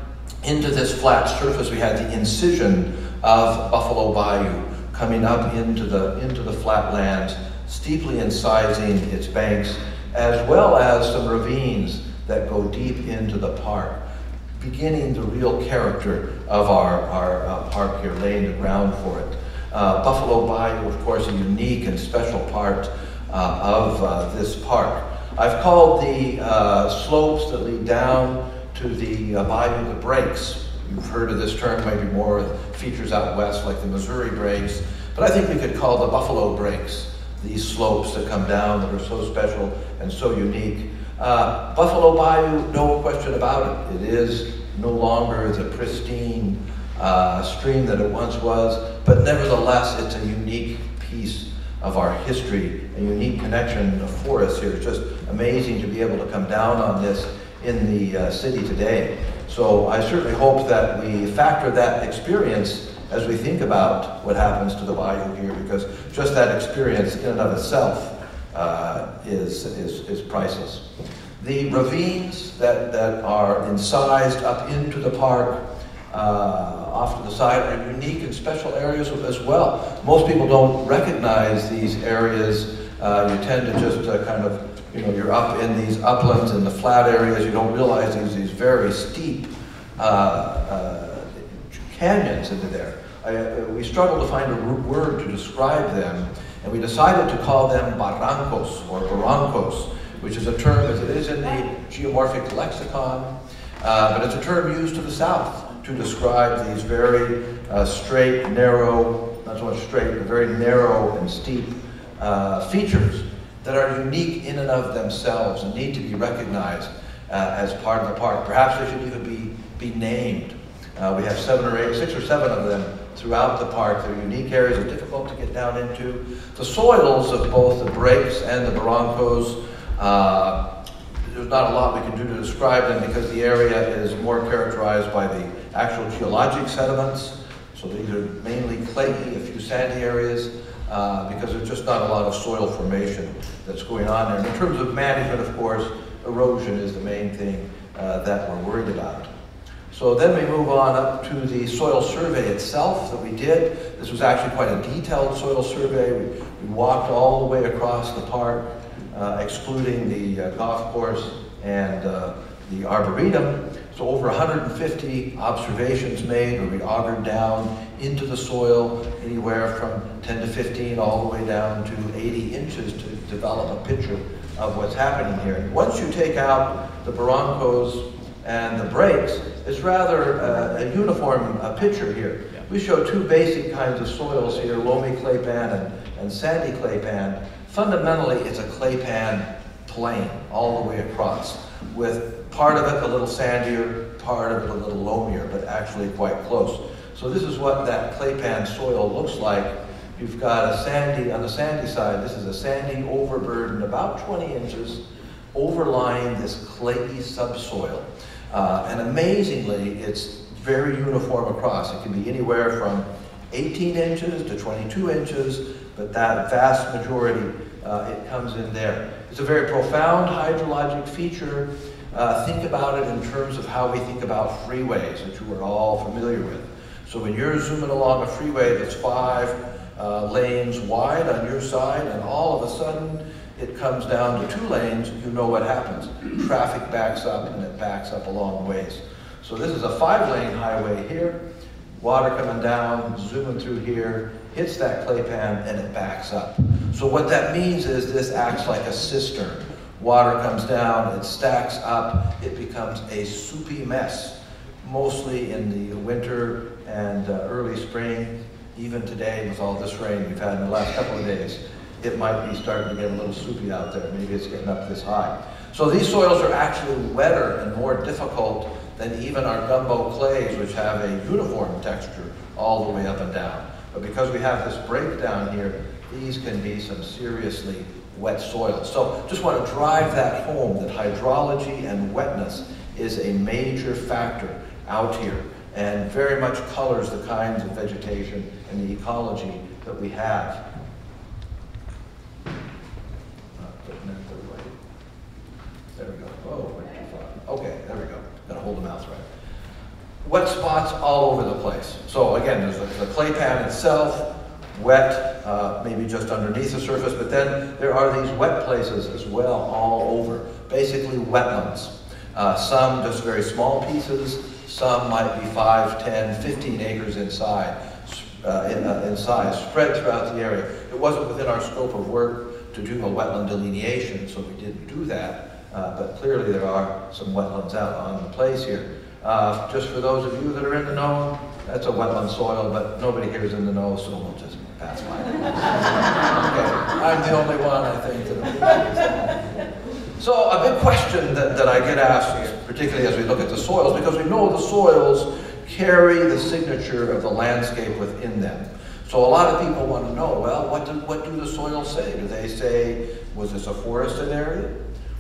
into this flat surface, we had the incision of Buffalo Bayou coming up into the flatlands, steeply incising its banks, as well as some ravines that go deep into the park, beginning the real character of our park here, laying the ground for it. Buffalo Bayou, of course, a unique and special part of this park. I've called the slopes that lead down to the bayou the breaks. You've heard of this term, maybe more features out west like the Missouri breaks, but I think we could call the Buffalo breaks these slopes that come down that are so special and so unique. Buffalo Bayou, no question about it. It is no longer the pristine stream that it once was, but nevertheless it's a unique piece of our history, a unique connection for us here. It's just amazing to be able to come down on this in the city today. So I certainly hope that we factor that experience as we think about what happens to the bayou here, because just that experience in and of itself is priceless. The ravines that are incised up into the park off to the side are unique and special areas as well. Most people don't recognize these areas. You tend to just kind of, you're up in these uplands and the flat areas. You don't realize these very steep canyons into there. We struggled to find a word to describe them, and we decided to call them barrancos or barrancos, which is a term as it is in the geomorphic lexicon, but it's a term used to the south to describe these very straight, narrow, not so much straight, but very narrow and steep features that are unique in and of themselves and need to be recognized as part of the park. Perhaps they should even be named. We have 6 or 7 of them throughout the park. They're unique areas, are difficult to get down into. The soils of both the breaks and the barrancos, there's not a lot we can do to describe them because the area is more characterized by the actual geologic sediments. So these are mainly clayey, a few sandy areas, because there's just not a lot of soil formation that's going on there. And in terms of management, of course, erosion is the main thing that we're worried about. So then we move on up to the soil survey itself that we did. This was actually quite a detailed soil survey. We walked all the way across the park, excluding the golf course and the arboretum. So over 150 observations made where we augured down into the soil, anywhere from 10 to 15 all the way down to 80 inches to develop a picture of what's happening here. Once you take out the barrancos and the breaks, it's rather a uniform picture here. We show 2 basic kinds of soils here, loamy clay pan and sandy clay pan. Fundamentally, it's a clay pan plain all the way across, with part of it a little sandier, part of it a little loamier, but actually quite close. So this is what that clay pan soil looks like. You've got a sandy, on the sandy side, this is a sandy overburden, about 20 inches, overlying this clayey subsoil. And amazingly, it's very uniform across. It can be anywhere from 18 inches to 22 inches, but that vast majority, it comes in there. It's a very profound hydrologic feature. Think about it in terms of how we think about freeways, which we're all familiar with. So when you're zooming along a freeway that's 5 lanes wide on your side, and all of a sudden it comes down to 2 lanes, you know what happens. Traffic backs up, and it backs up a long ways. So this is a 5-lane highway here, water coming down, zooming through here, hits that clay pan, and it backs up. So what that means is this acts like a cistern. Water comes down, it stacks up, it becomes a soupy mess, mostly in the winter and early spring. Even today, with all this rain we've had in the last couple of days, it might be starting to get a little soupy out there. Maybe it's getting up this high. So these soils are actually wetter and more difficult than even our gumbo clays, which have a uniform texture all the way up and down. But because we have this breakdown here, these can be some seriously wet soils. So just want to drive that home, that hydrology and wetness is a major factor out here and very much colors the kinds of vegetation and the ecology that we have. There we go. Oh, went too far. Okay, there we go. Gotta hold the mouse right. Wet spots all over the place. So again, there's the clay pan itself, wet, maybe just underneath the surface, but then there are these wet places as well all over, basically wetlands. Some just very small pieces, some might be 5, 10, 15 acres in size, spread throughout the area. It wasn't within our scope of work to do a wetland delineation, so we didn't do that. But clearly there are some wetlands out on the place here. Just for those of you that are in the know, that's a wetland soil, but nobody here is in the know, so we'll just pass by. Okay, I'm the only one, I think. So a big question that I get asked, particularly as we look at the soils, because we know the soils carry the signature of the landscape within them. So a lot of people want to know, well, what do the soils say? Do they say, was this a forested area?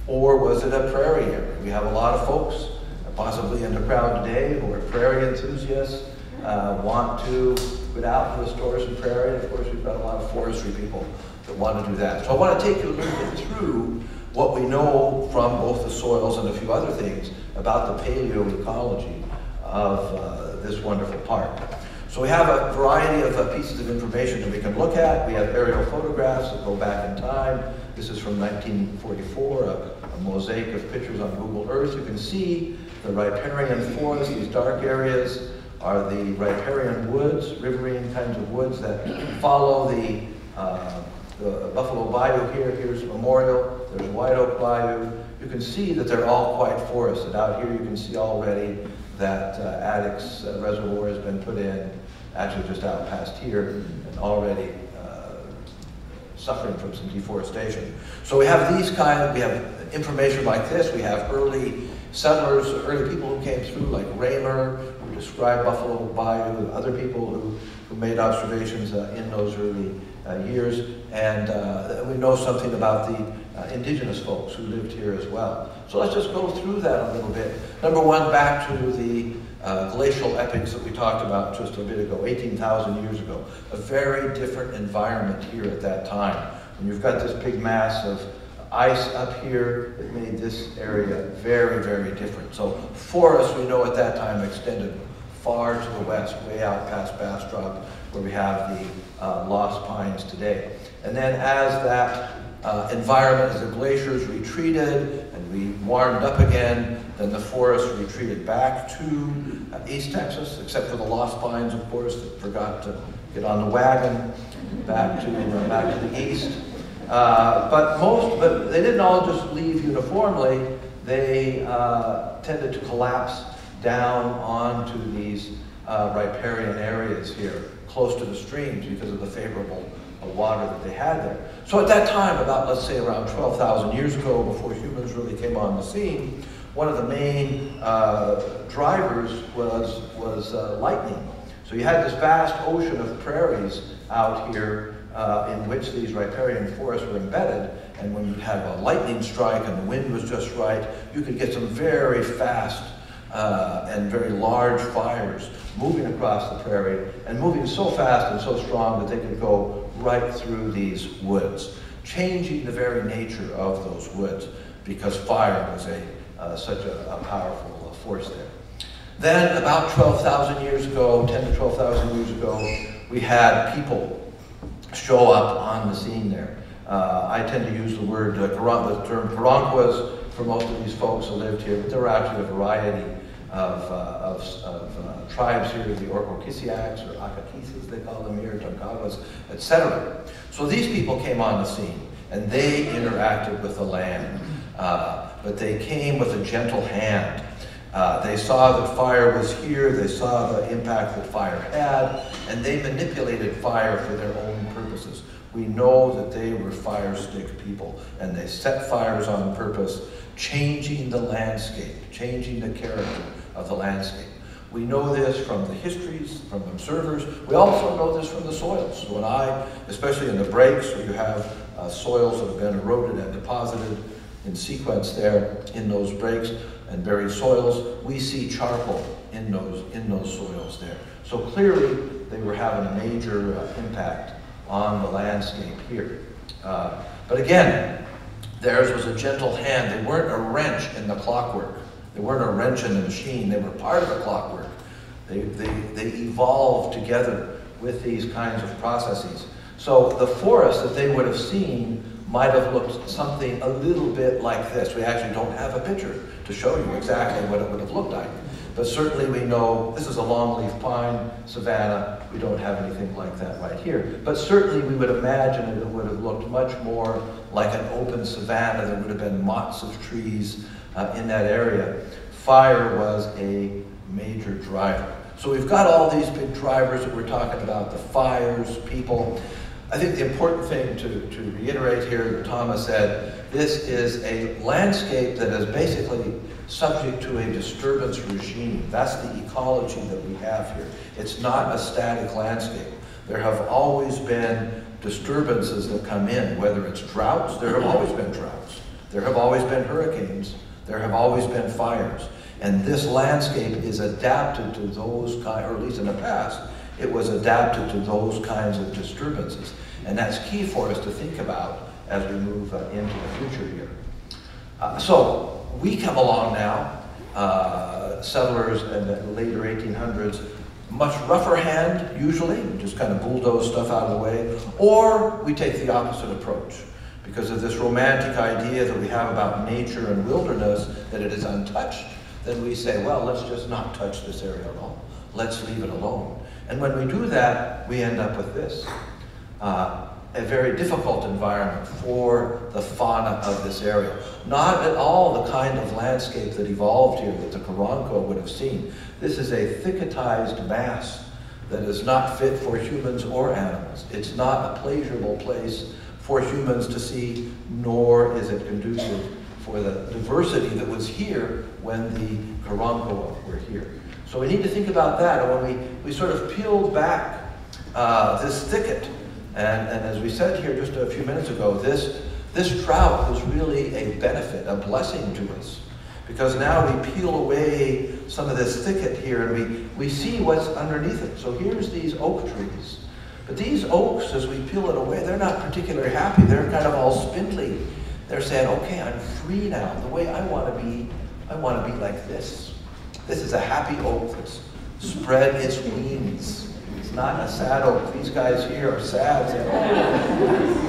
Or was it a prairie area? We have a lot of folks, possibly in the crowd today, who are prairie enthusiasts, want to get out and restore some prairie. And of course, we've got a lot of forestry people that want to do that. So I want to take you a little bit through what we know from both the soils and a few other things about the paleoecology of this wonderful park. So we have a variety of pieces of information that we can look at. We have aerial photographs that go back in time. This is from 1944, a mosaic of pictures on Google Earth. You can see the riparian forest. These dark areas are the riparian woods, riverine kinds of woods that follow the Buffalo Bayou here. Here's Memorial. There's White Oak Bayou. You can see that they're all quite forested. Out here you can see already that Addicks Reservoir has been put in, actually just out past here, and already suffering from some deforestation. So we have these we have information like this. We have early settlers, early people who came through, like Raymer, who described Buffalo Bayou, other people who made observations in those early years. And we know something about the indigenous folks who lived here as well. So let's just go through that a little bit. Number one, back to the glacial epochs that we talked about just a bit ago, 18,000 years ago. A very different environment here at that time. When you've got this big mass of ice up here, it made this area very, very different. So forests, we know at that time, extended far to the west, way out past Bastrop, where we have the lost pines today. And then as that environment, as the glaciers retreated and we warmed up again, then the forest retreated back to East Texas, except for the lost pines, of course, that forgot to get on the wagon back to the east. But they didn't all just leave uniformly. They tended to collapse down onto these riparian areas here, close to the streams, because of the favorable water that they had there. So at that time, about, let's say, around 12,000 years ago, before humans really came on the scene, one of the main drivers was lightning. So you had this vast ocean of prairies out here in which these riparian forests were embedded, and when you'd have a lightning strike and the wind was just right, you could get some very fast and very large fires moving across the prairie, and moving so fast and so strong that they could go right through these woods, changing the very nature of those woods, because fire was such a powerful force there. Then about 12,000 years ago, 10 to 12,000 years ago, we had people show up on the scene there. I tend to use the term Karankawas for most of these folks who lived here, but there were actually a variety of tribes here, the Orcokisiaks, or Akakisis they call them here, Tonkawas, etc. So these people came on the scene, and they interacted with the land, but they came with a gentle hand. They saw that fire was here, they saw the impact that fire had, and they manipulated fire for their own purposes. We know that they were fire stick people, and they set fires on purpose, changing the landscape, changing the character of the landscape. We know this from the histories, from observers. We also know this from the soils. When especially in the breaks, where you have soils that have been eroded and deposited in sequence there in those breaks and buried soils, we see charcoal in those soils there. So clearly, they were having a major impact on the landscape here. But again, theirs was a gentle hand. They weren't a wrench in the clockwork. They weren't a wrench in the machine. They were part of the clockwork. They evolved together with these kinds of processes. So the forest that they would have seen might have looked something a little bit like this. We actually don't have a picture to show you exactly what it would have looked like. But certainly we know this is a longleaf pine savanna. We don't have anything like that right here. But certainly we would imagine it would have looked much more like an open savanna. There would have been mottes of trees in that area. Fire was a major driver. So we've got all these big drivers that we're talking about, the fires, people. I think the important thing to reiterate here, that Thomas said, this is a landscape that is basically subject to a disturbance regime. That's the ecology that we have here. It's not a static landscape. There have always been disturbances that come in, whether it's droughts. There have always been droughts. There have always been hurricanes. There have always been fires. And this landscape is adapted to those kinds, or at least in the past, it was adapted to those kinds of disturbances. And that's key for us to think about as we move into the future here. So we come along now, settlers in the later 1800s, much rougher hand usually, we just kind of bulldoze stuff out of the way, or we take the opposite approach. Because of this romantic idea that we have about nature and wilderness, that it is untouched, then we say, well, let's just not touch this area at all. Let's leave it alone. And when we do that, we end up with this. a very difficult environment for the fauna of this area. Not at all the kind of landscape that evolved here that the Karankawa would have seen. This is a thicketized mass that is not fit for humans or animals. It's not a pleasurable place for humans to see, nor is it conducive for the diversity that was here when the Karankawa were here. So we need to think about that. And when we sort of peeled back this thicket, and as we said here just a few minutes ago, this drought was really a benefit, a blessing to us. Because now we peel away some of this thicket here and we see what's underneath it. So here's these oak trees. But these oaks, as we peel it away, they're not particularly happy. They're kind of all spindly. They're saying, okay, I'm free now. The way I want to be like this. This is a happy oak that's spread its wings. It's not a sad oak. These guys here are sad. Saying,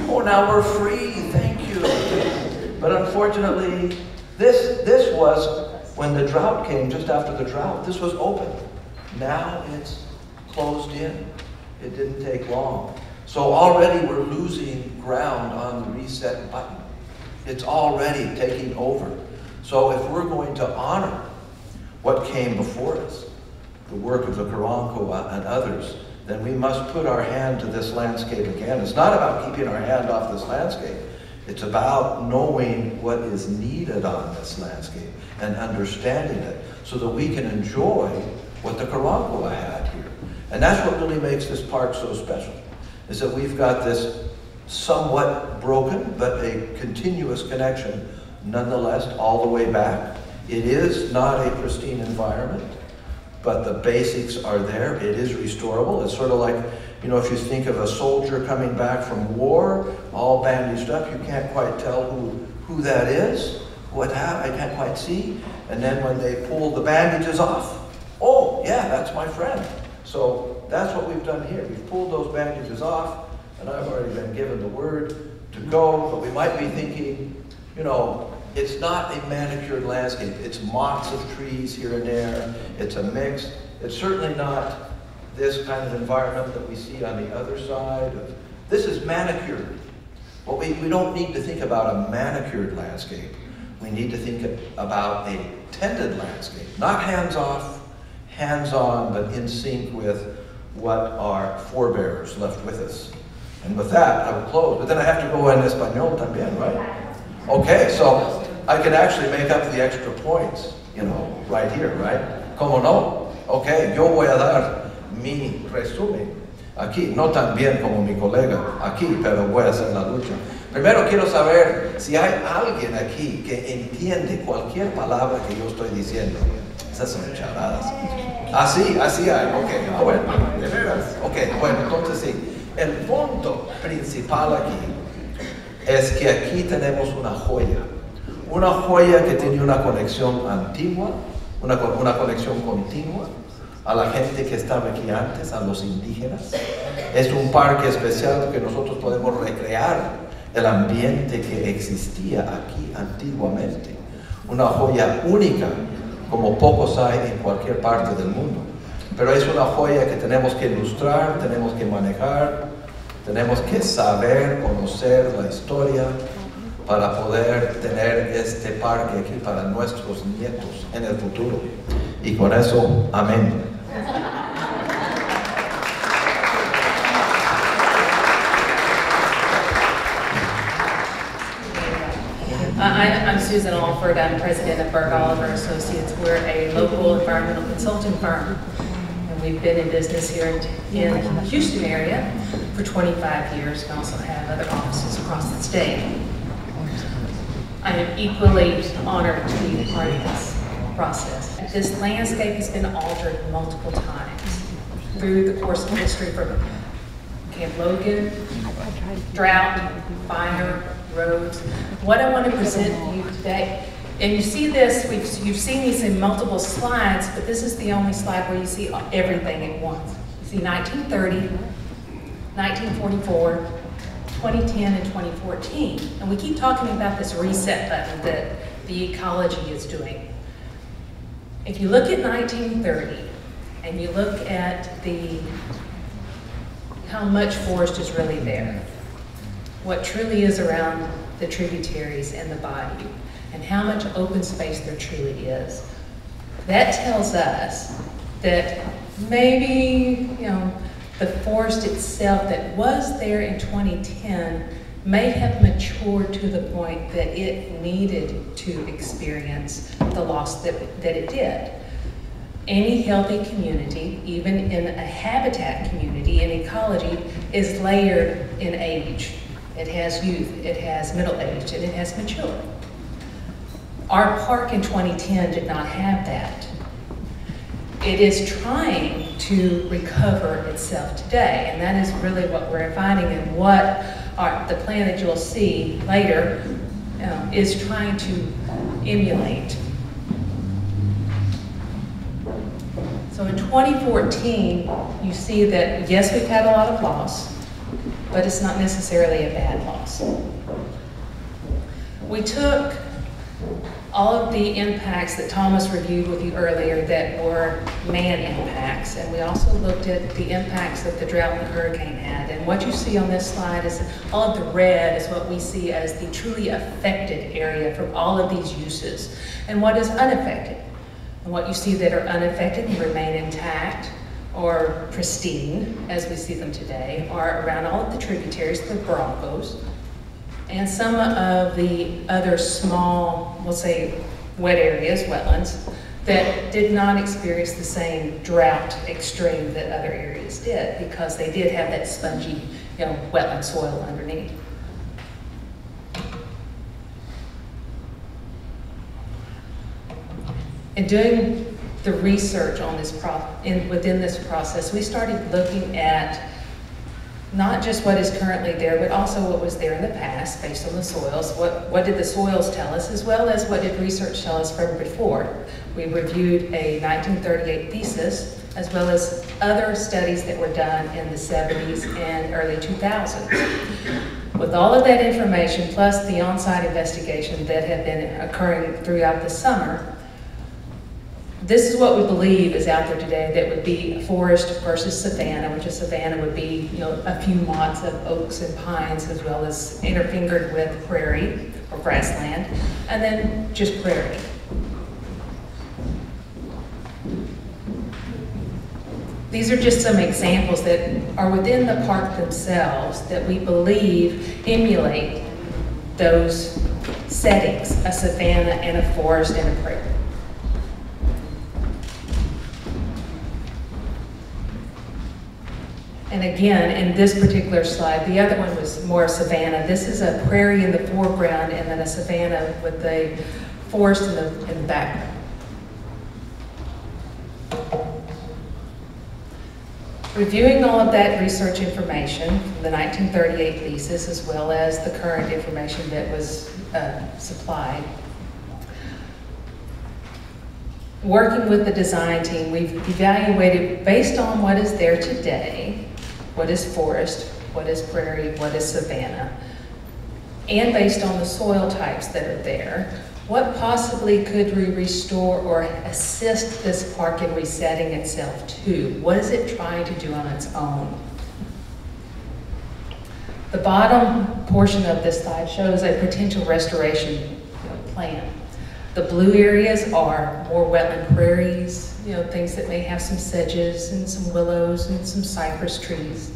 oh, now we're free. Thank you. But unfortunately, this was when the drought came, just after the drought. This was open. Now it's closed in. It didn't take long. So already we're losing ground on the reset button. It's already taking over. So if we're going to honor what came before us, the work of the Karankawa and others, then we must put our hand to this landscape again. It's not about keeping our hand off this landscape. It's about knowing what is needed on this landscape and understanding it so that we can enjoy what the Karankawa had here. And that's what really makes this park so special, is that we've got this somewhat broken, but a continuous connection nonetheless all the way back. It is not a pristine environment, but the basics are there. It is restorable. It's sort of like, you know, if you think of a soldier coming back from war, all bandaged up, you can't quite tell who that is, I can't quite see. And then when they pull the bandages off, oh, yeah, that's my friend. So that's what we've done here. We've pulled those bandages off, and I've already been given the word to go, but we might be thinking, you know, it's not a manicured landscape. It's mottes of trees here and there. It's a mix. It's certainly not this kind of environment that we see on the other side. This is manicured. But we don't need to think about a manicured landscape. We need to think about a tended landscape. Not hands-off, hands-on, but in sync with what our forebears left with us. And with that, I will close. But then I have to go en español también, right? Okay, so I can actually make up the extra points, you know, right here, right? ¿Cómo no? Okay, yo voy a dar mi resumen aquí, no tan bien como mi colega aquí, pero voy a hacer la lucha. Primero quiero saber si hay alguien aquí que entiende cualquier palabra que yo estoy diciendo. Esas son charadas. Así hay, ok, bueno, de veras. Ok, bueno, entonces sí. El punto principal aquí es que aquí tenemos una joya que tiene una conexión antigua, una conexión continua a la gente que estaba aquí antes, a los indígenas. Es un parque especial que nosotros podemos recrear el ambiente que existía aquí antiguamente. Una joya única, como pocos hay en cualquier parte del mundo. Pero es una joya que tenemos que ilustrar, tenemos que manejar, tenemos que saber, conocer la historia para poder tener este parque aquí para nuestros nietos en el futuro. Y con eso, amén. I'm Susan Alford. I'm president of Berg Oliver Associates. We're a local environmental consulting firm, and we've been in business here in the Houston area for 25 years and also have other offices across the state. I am equally honored to be part of this process. This landscape has been altered multiple times through the course of history, from Camp Logan, drought, fire, roads. What I want to present to you today, and you see this, you've seen these in multiple slides, but this is the only slide where you see everything at once. You see 1930, 1944, 2010, and 2014. And we keep talking about this reset button that the ecology is doing. If you look at 1930, and you look at how much forest is really there, what truly is around the tributaries and the bayou, and how much open space there truly is. That tells us that maybe, the forest itself that was there in 2010 may have matured to the point that it needed to experience the loss that it did. Any healthy community, even in a habitat community, in ecology, is layered in age. It has youth, it has middle age, and it has mature. Our park in 2010 did not have that. It is trying to recover itself today, and that is really what we're finding, and what the plan that you'll see later is trying to emulate. So in 2014, you see that, yes, we've had a lot of loss, but it's not necessarily a bad loss. We took all of the impacts that Thomas reviewed with you earlier that were man impacts, and we also looked at the impacts that the drought and the hurricane had. And what you see on this slide is all of the red is what we see as the truly affected area from all of these uses, and what is unaffected. And what you see that are unaffected and remain intact or pristine, as we see them today, are around all of the tributaries, the Broncos, and some of the other small, we'll say, wet areas, wetlands, that did not experience the same drought extreme that other areas did, because they did have that spongy, wetland soil underneath. In doing the research on this within this process, we started looking at not just what is currently there, but also what was there in the past based on the soils. What did the soils tell us, as well as what did research tell us from before? We reviewed a 1938 thesis, as well as other studies that were done in the 70s and early 2000s. With all of that information, plus the on-site investigation that had been occurring throughout the summer, this is what we believe is out there today that would be forest versus savanna, which a savanna would be, a few mots of oaks and pines, as well as interfingered with prairie or grassland, and then just prairie. These are just some examples that are within the park themselves that we believe emulate those settings, a savanna and a forest and a prairie. And again, in this particular slide, the other one was more savanna. This is a prairie in the foreground and then a savanna with the forest in the background. Reviewing all of that research information from the 1938 thesis, as well as the current information that was supplied, working with the design team, we've evaluated based on what is there today, what is forest, what is prairie, what is savanna, and based on the soil types that are there, what possibly could we restore or assist this park in resetting itself to? What is it trying to do on its own? The bottom portion of this slide shows a potential restoration plan. The blue areas are more wetland prairies, things that may have some sedges and some willows and some cypress trees.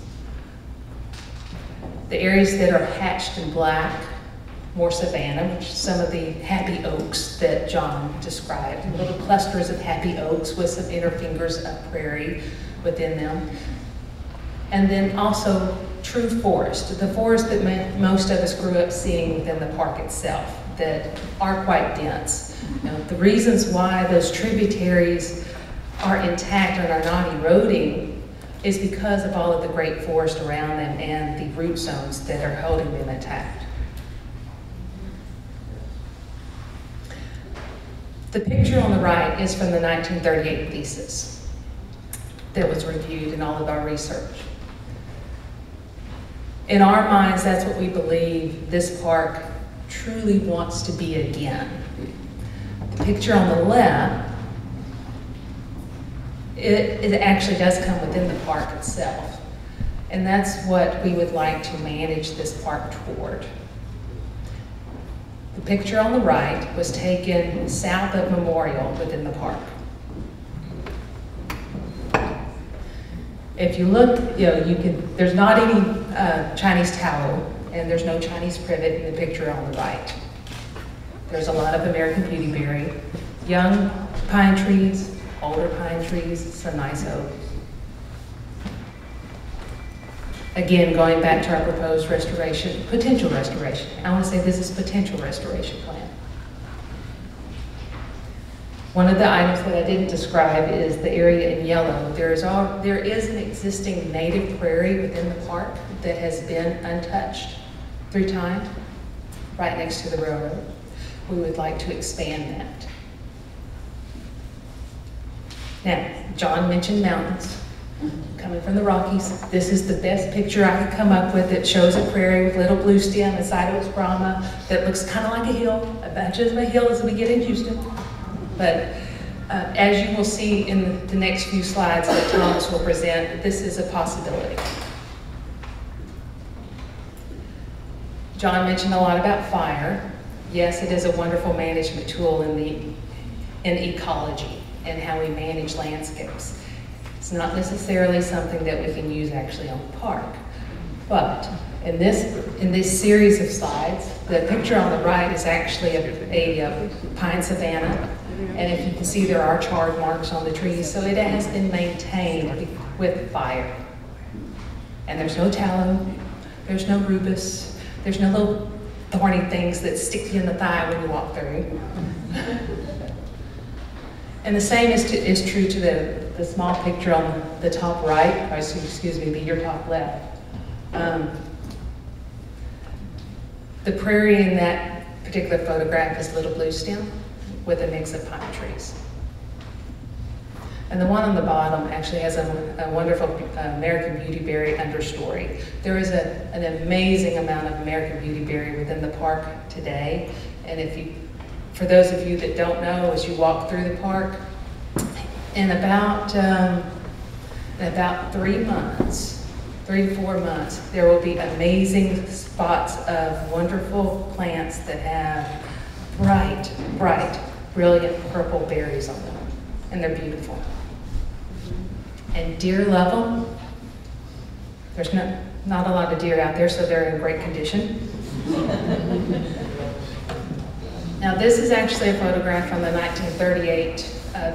The areas that are hatched in black, more savanna, which some of the happy oaks that John described, little clusters of happy oaks with some inner fingers of prairie within them. And then also true forest, the forest that most of us grew up seeing within the park itself, that are quite dense. The reasons why those tributaries are intact and are not eroding is because of all of the great forest around them and the root zones that are holding them intact. The picture on the right is from the 1938 thesis that was reviewed in all of our research. In our minds, that's what we believe this park truly wants to be again. The picture on the left, it actually does come within the park itself. And that's what we would like to manage this park toward. The picture on the right was taken south of Memorial within the park. If you look, there's not any Chinese tallow, and there's no Chinese privet in the picture on the right. There's a lot of American beautyberry, young pine trees, older pine trees, some nice oak. Again, going back to our proposed restoration, potential restoration. I want to say this is potential restoration plan. One of the items that I didn't describe is the area in yellow. There is an existing native prairie within the park that has been untouched through time, right next to the railroad. We would like to expand that. Now, John mentioned mountains. Coming from the Rockies, this is the best picture I could come up with that shows a prairie with little blue stem and Cytox Brahma that looks kind of like a hill, a bunch of a hill as we get in Houston. But as you will see in the next few slides that Thomas will present, this is a possibility. John mentioned a lot about fire. Yes, it is a wonderful management tool in ecology and how we manage landscapes. It's not necessarily something that we can use actually on the park. But in this series of slides, the picture on the right is actually a pine savanna. And if you can see, there are charred marks on the trees, so it has been maintained with fire. And there's no tallow, there's no rubus, there's no little thorny things that stick you in the thigh when you walk through. And the same is true to the small picture on the top right, or excuse me, your top left. The prairie in that particular photograph is little blue stem with a mix of pine trees. And the one on the bottom actually has a wonderful American beautyberry understory. There is an amazing amount of American beautyberry within the park today. And for those of you that don't know, as you walk through the park, in about 3 to 4 months, there will be amazing spots of wonderful plants that have bright, brilliant purple berries on them. And they're beautiful. And deer love them. There's not a lot of deer out there, so they're in great condition. Now, this is actually a photograph from the 1938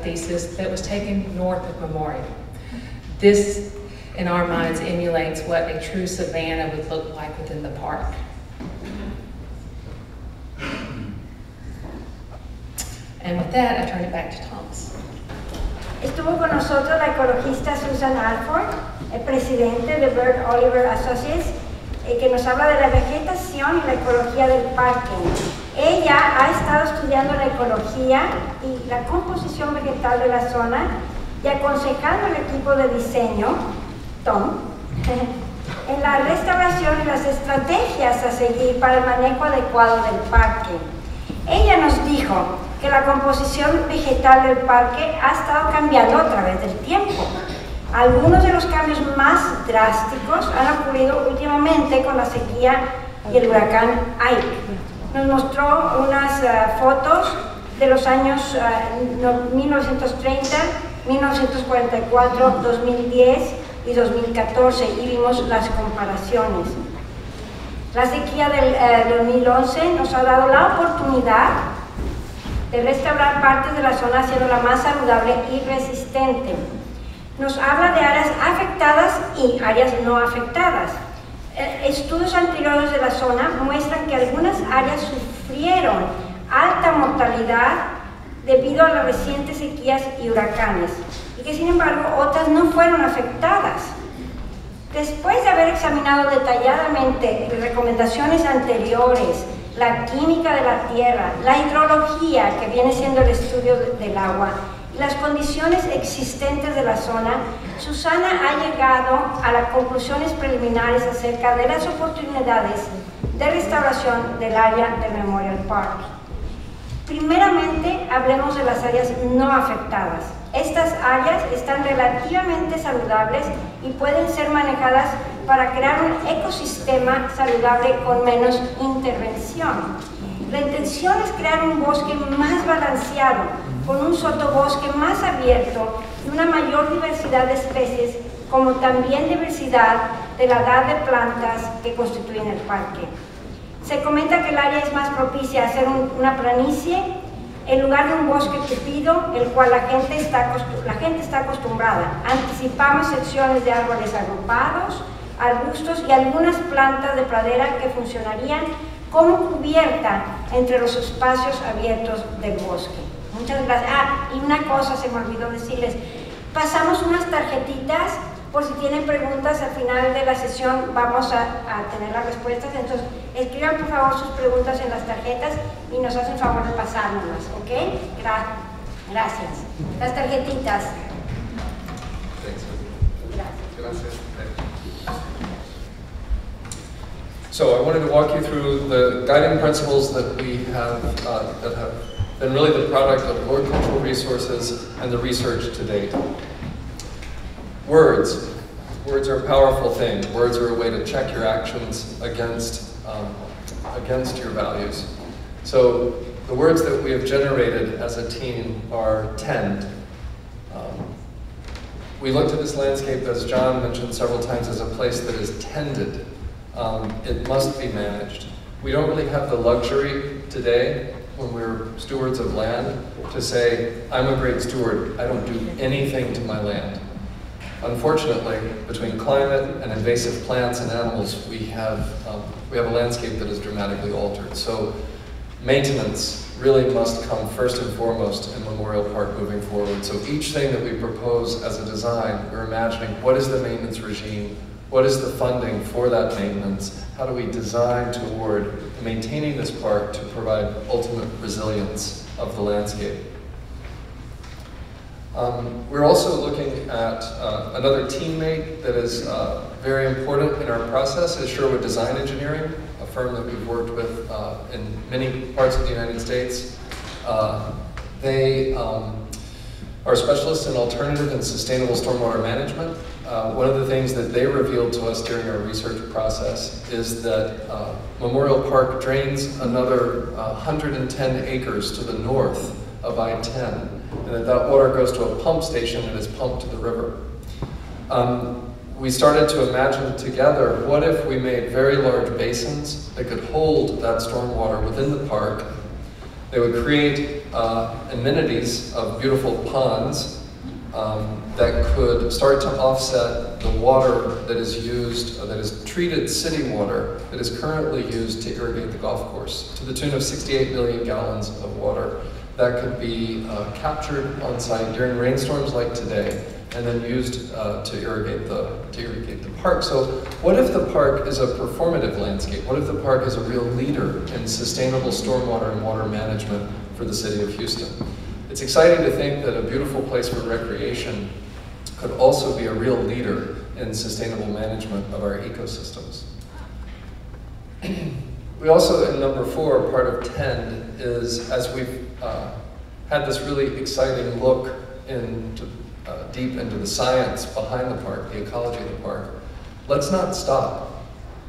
thesis that was taken north of Memorial. This, in our minds, emulates what a true savanna would look like within the park. And with that, I turn it back to Thomas. Estuvo con nosotros la ecologista Susan Alford, el presidente de Bert Oliver Associates, que nos habla de la vegetación y la ecología del parque. Ella ha estado estudiando la ecología y la composición vegetal de la zona y aconsejando al equipo de diseño, Tom, en la restauración y las estrategias a seguir para el manejo adecuado del parque. Ella nos dijo que la composición vegetal del parque ha estado cambiando a través del tiempo. Algunos de los cambios más drásticos han ocurrido últimamente con la sequía y el huracán Ike. Nos mostró unas fotos de los años 1930, 1944, 2010 y 2014 y vimos las comparaciones. La sequía del 2011 nos ha dado la oportunidad de restaurar partes de la zona haciéndola más saludable y resistente. Nos habla de áreas afectadas y áreas no afectadas. Estudios anteriores de la zona muestran que algunas áreas sufrieron alta mortalidad debido a las recientes sequías y huracanes, y que sin embargo otras no fueron afectadas. Después de haber examinado detalladamente recomendaciones anteriores, la química de la tierra, la hidrología, que viene siendo el estudio del agua, y las condiciones existentes de la zona, Susana ha llegado a las conclusiones preliminares acerca de las oportunidades de restauración del área del Memorial Park. Primeramente, hablemos de las áreas no afectadas. Estas áreas están relativamente saludables y pueden ser manejadas para crear un ecosistema saludable con menos intervención. La intención es crear un bosque más balanceado, con un sotobosque más abierto y una mayor diversidad de especies, como también diversidad de la edad de plantas que constituyen el parque. Se comenta que el área es más propicia a ser una planicie en lugar de un bosque tupido, el cual la gente está acostumbrada. Anticipamos secciones de árboles agrupados, arbustos y algunas plantas de pradera que funcionarían como cubierta entre los espacios abiertos del bosque. Muchas gracias. Y una cosa se me olvidó decirles. Pasamos unas tarjetitas por si tienen preguntas al final de la sesión, vamos a tener las respuestas. Entonces, escriban por favor sus preguntas en las tarjetas y nos hacen favor de pasárnoslas, ¿ok? Gracias. Las tarjetitas. Gracias. So I wanted to walk you through the guiding principles that we have that have been really the product of Lord Cultural Resources and the research to date. Words. Words are a powerful thing. Words are a way to check your actions against your values. So the words that we have generated as a team are tend. We looked at this landscape, as John mentioned several times, as a place that is tended. It must be managed. We don't really have the luxury today, when we're stewards of land, to say, I'm a great steward, I don't do anything to my land. Unfortunately, between climate and invasive plants and animals, we have a landscape that is dramatically altered. So maintenance really must come first and foremost in Memorial Park moving forward. So each thing that we propose as a design, we're imagining what is the maintenance regime, what is the funding for that maintenance, how do we design toward maintaining this park to provide ultimate resilience of the landscape. We're also looking at another teammate that is very important in our process is Sherwood Design Engineering, a firm that we've worked with in many parts of the United States. They are specialists in alternative and sustainable stormwater management. One of the things that they revealed to us during our research process is that Memorial Park drains another 110 acres to the north of I-10, and that water goes to a pump station and is pumped to the river. We started to imagine together, what if we made very large basins that could hold that stormwater within the park? They would create amenities of beautiful ponds that could start to offset the water that is used, that is treated city water, that is currently used to irrigate the golf course, to the tune of 68 million gallons of water that could be captured on site during rainstorms like today, and then used to irrigate the park. So what if the park is a performative landscape? What if the park is a real leader in sustainable stormwater and water management for the city of Houston? It's exciting to think that a beautiful place for recreation could also be a real leader in sustainable management of our ecosystems. We also, in number 4, part of TEND, is as we've had this really exciting look into deep into the science behind the park, the ecology of the park, let's not stop.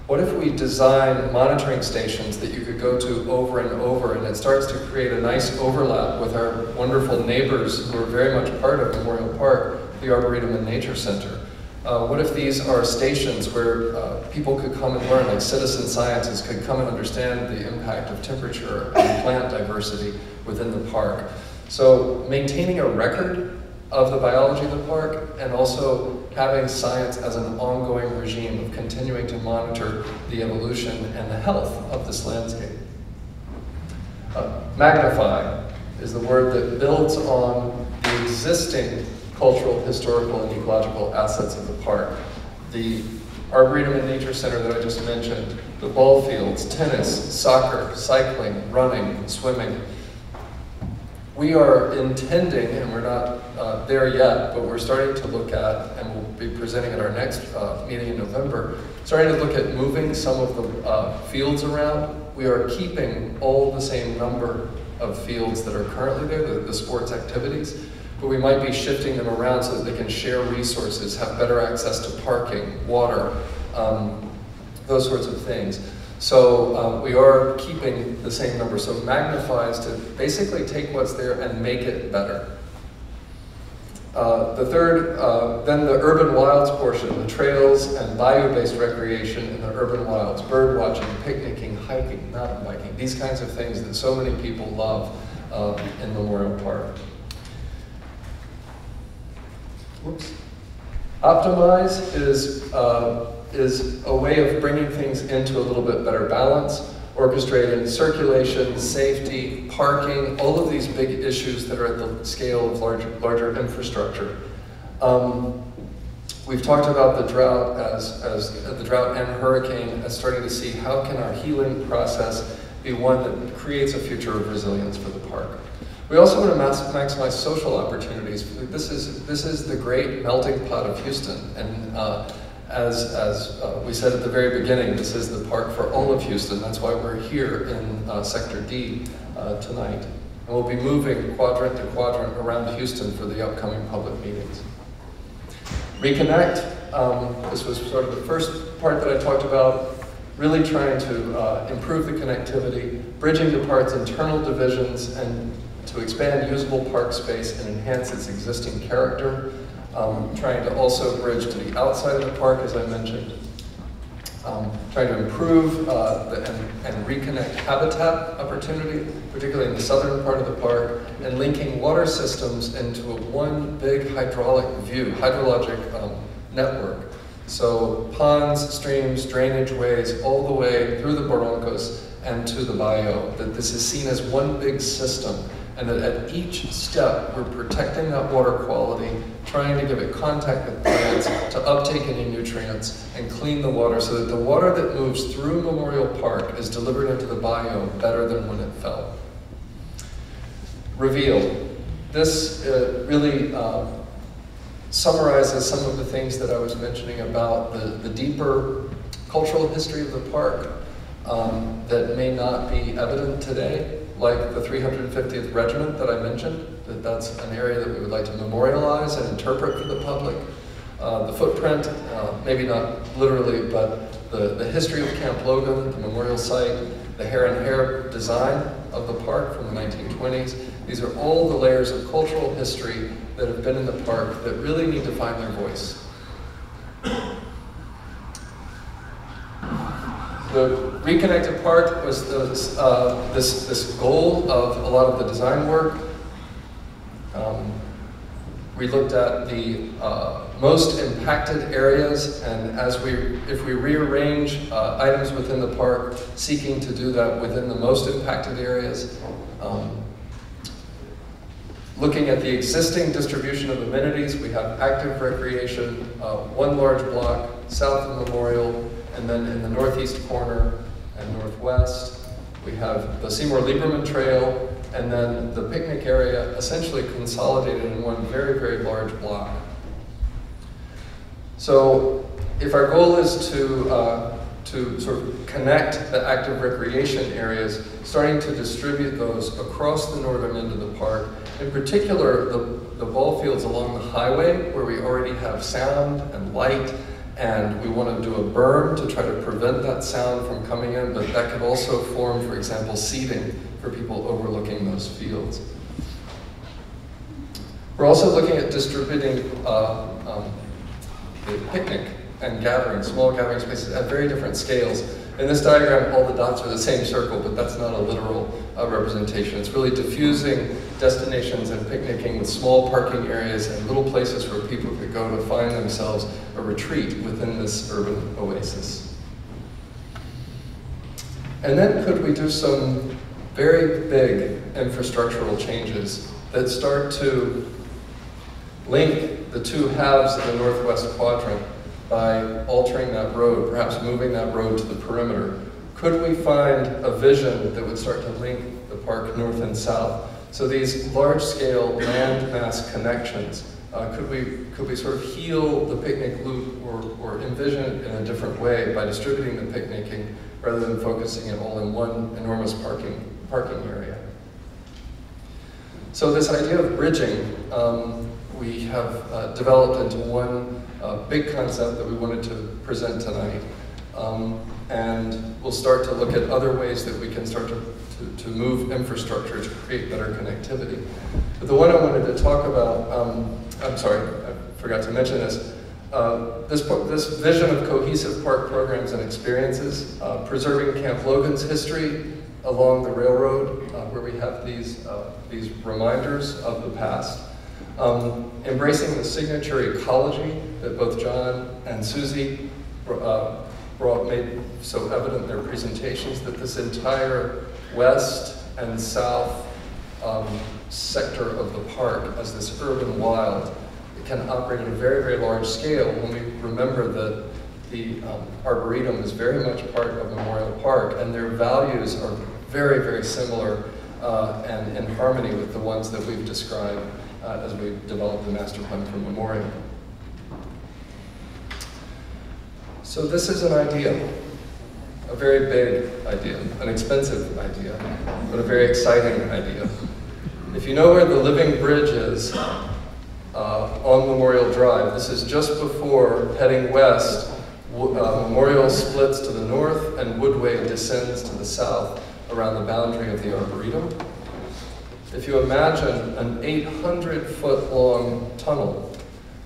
What if we design monitoring stations that you could go to over and over, and it starts to create a nice overlap with our wonderful neighbors who are very much part of Memorial Park, the Arboretum and Nature Center. What if these are stations where people could come and learn, like citizen scientists could come and understand the impact of temperature and plant diversity within the park? So maintaining a record of the biology of the park, and also having science as an ongoing regime of continuing to monitor the evolution and the health of this landscape. Magnify is the word that builds on the existing cultural, historical, and ecological assets of the park. The Arboretum and Nature Center that I just mentioned, the ball fields, tennis, soccer, cycling, running, swimming. We are intending, and we're not there yet, but we're starting to look at, and we'll be presenting at our next meeting in November, starting to look at moving some of the fields around. We are keeping all the same number of fields that are currently there, the sports activities, but we might be shifting them around so that they can share resources, have better access to parking, water, those sorts of things. So we are keeping the same number, so magnifies to basically take what's there and make it better. The third, then the urban wilds portion, the trails and bayou-based recreation in the urban wilds, bird watching, picnicking, hiking, mountain biking, these kinds of things that so many people love in Memorial Park. Whoops. Optimize is a way of bringing things into a little bit better balance, orchestrating circulation, safety, parking, all of these big issues that are at the scale of larger infrastructure. We've talked about the drought as the drought and hurricane as starting to see how can our healing process be one that creates a future of resilience for the park. We also want to maximize social opportunities. This is the great melting pot of Houston, and as we said at the very beginning, this is the park for all of Houston. That's why we're here in Sector D tonight. And we'll be moving quadrant to quadrant around Houston for the upcoming public meetings. Reconnect, this was sort of the first part that I talked about, really trying to improve the connectivity, bridging the park's internal divisions, and to expand usable park space and enhance its existing character. Trying to also bridge to the outside of the park, as I mentioned. Trying to improve and reconnect habitat opportunity, particularly in the southern part of the park, and linking water systems into one big hydrologic network. So ponds, streams, drainage ways, all the way through the Barrancos and to the bayou, that this is seen as one big system. And that at each step, we're protecting that water quality, trying to give it contact with plants to uptake any nutrients and clean the water so that the water that moves through Memorial Park is delivered into the bayou better than when it fell. Reveal. This really summarizes some of the things that I was mentioning about the deeper cultural history of the park that may not be evident today, like the 350th Regiment that I mentioned, that's an area that we would like to memorialize and interpret for the public. The footprint, maybe not literally, but the history of Camp Logan, the memorial site, the Hare and Hare design of the park from the 1920s. These are all the layers of cultural history that have been in the park that really need to find their voice. The Reconnected Park was this goal of a lot of the design work. We looked at the most impacted areas, and if we rearrange items within the park, seeking to do that within the most impacted areas. Looking at the existing distribution of amenities, we have active recreation, one large block south of Memorial, and then in the northeast corner and northwest, we have the Seymour Lieberman Trail, and then the picnic area essentially consolidated in one very, very large block. So if our goal is to sort of connect the active recreation areas, starting to distribute those across the northern end of the park, in particular the ball fields along the highway where we already have sound and light, and we want to do a berm to try to prevent that sound from coming in, but that could also form, for example, seating for people overlooking those fields. We're also looking at distributing the picnic and gathering, small gathering spaces at very different scales. In this diagram, all the dots are the same circle, but that's not a literal representation. It's really diffusing destinations and picnicking with small parking areas and little places where people could go to find themselves a retreat within this urban oasis. And then could we do some very big infrastructural changes that start to link the two halves of the northwest quadrant by altering that road, perhaps moving that road to the perimeter? Could we find a vision that would start to link the park north and south? So these large-scale landmass connections, could we sort of heal the picnic loop or envision it in a different way by distributing the picnicking rather than focusing it all in one enormous parking area? So this idea of bridging, we have developed into one big concept that we wanted to present tonight. And we'll start to look at other ways that we can start to move infrastructure to create better connectivity. But the one I wanted to talk about, I'm sorry, I forgot to mention this. This vision of cohesive park programs and experiences, preserving Camp Logan's history along the railroad, where we have these reminders of the past. Embracing the signature ecology that both John and Susie made so evident in their presentations, that this entire west and south sector of the park as this urban wild, it can operate at a very, very large scale when we remember that the Arboretum is very much part of Memorial Park, and their values are very, very similar and in harmony with the ones that we've described as we developed the master plan for Memorial. So this is an idea, a very big idea, an expensive idea, but a very exciting idea. If you know where the Living Bridge is on Memorial Drive, this is just before heading west. Memorial splits to the north and Woodway descends to the south around the boundary of the Arboretum. If you imagine an 800-foot long tunnel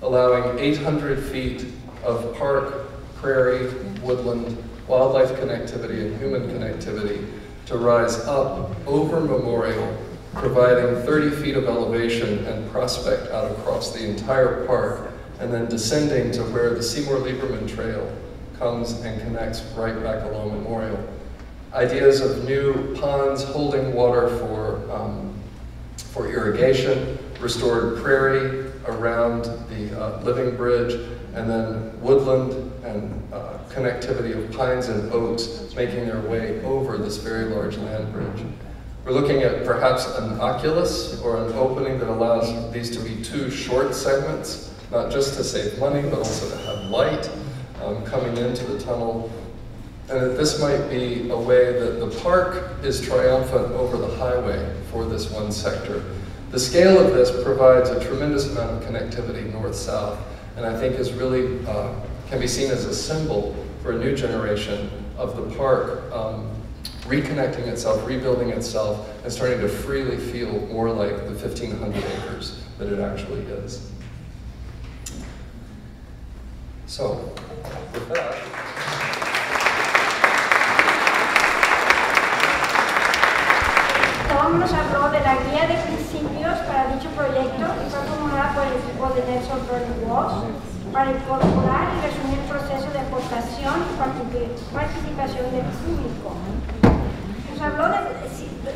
allowing 800 feet of park, prairie, woodland, wildlife connectivity, and human connectivity to rise up over Memorial, providing 30 feet of elevation and prospect out across the entire park, and then descending to where the Seymour Lieberman Trail comes and connects right back along Memorial. Ideas of new ponds holding water for irrigation, restored prairie around the Living Bridge, and then woodland and connectivity of pines and oaks making their way over this very large land bridge. We're looking at perhaps an oculus or an opening that allows these to be two short segments, not just to save money, but also to have light coming into the tunnel. And that this might be a way that the park is triumphant over the highway for this one sector. The scale of this provides a tremendous amount of connectivity north-south, and I think is really, can be seen as a symbol for a new generation of the park reconnecting itself, rebuilding itself, and starting to freely feel more like the 1,500 acres that it actually is. So, with that, Tom nos habló de la guía de principios para dicho proyecto que fue formulada por el equipo de Nelson Burning Walls para incorporar y resumir el proceso de aportación y participación del público. Nos habló de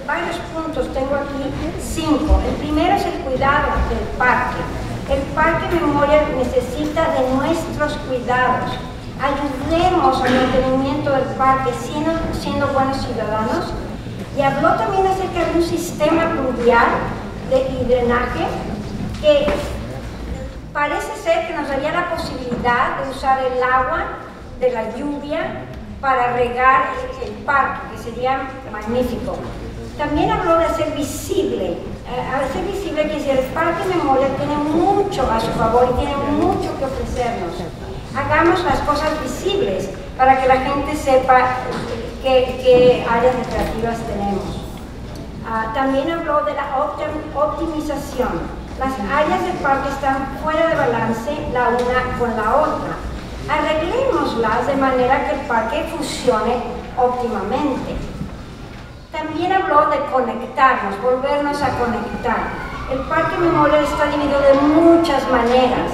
varios puntos, tengo aquí 5. El primero es el cuidado del parque. El Parque Memorial necesita de nuestros cuidados. Ayudemos al mantenimiento del parque siendo buenos ciudadanos. Y habló también acerca de un sistema pluvial y drenaje que parece ser que nos daría la posibilidad de usar el agua de la lluvia para regar el parque, que sería magnífico. También habló de hacer visible. Hacer visible que si el Parque Memorial tiene mucho a su favor y tiene mucho que ofrecernos. Hagamos las cosas visibles para que la gente sepa qué áreas recreativas tenemos. También habló de la optimización. Las áreas del parque están fuera de balance la una con la otra. Arreglémoslas de manera que el parque funcione óptimamente. También habló de conectarnos, volvernos a conectar. El Parque Memorial está dividido de muchas maneras.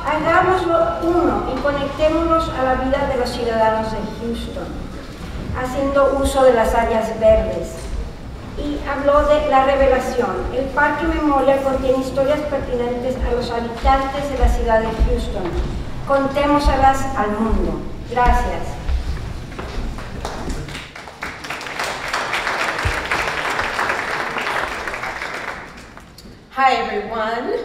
Hagámoslo uno y conectémonos a la vida de los ciudadanos de Houston, haciendo uso de las áreas verdes. Y habló de la revelación. El Parque Memorial contiene historias pertinentes a los habitantes de la ciudad de Houston. Contémoselas al mundo. Gracias. Hi everyone,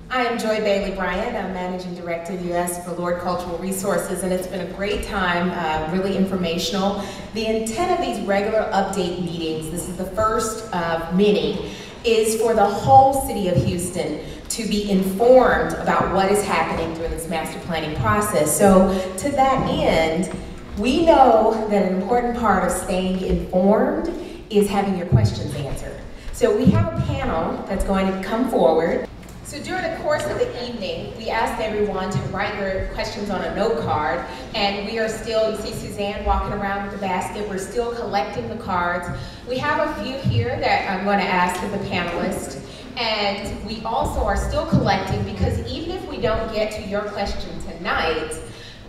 I am Joy Bailey Bryant. I'm Managing Director US for Lord Cultural Resources, and it's been a great time, really informational. The intent of these regular update meetings, this is the first of many, is for the whole city of Houston to be informed about what is happening during this master planning process. So to that end, we know that an important part of staying informed is having your questions answered. So we have a panel that's going to come forward. So during the course of the evening, we asked everyone to write your questions on a note card, and we are still, you see Suzanne walking around with the basket, we're still collecting the cards. We have a few here that I'm going to ask of the panelists, and we also are still collecting because even if we don't get to your question tonight,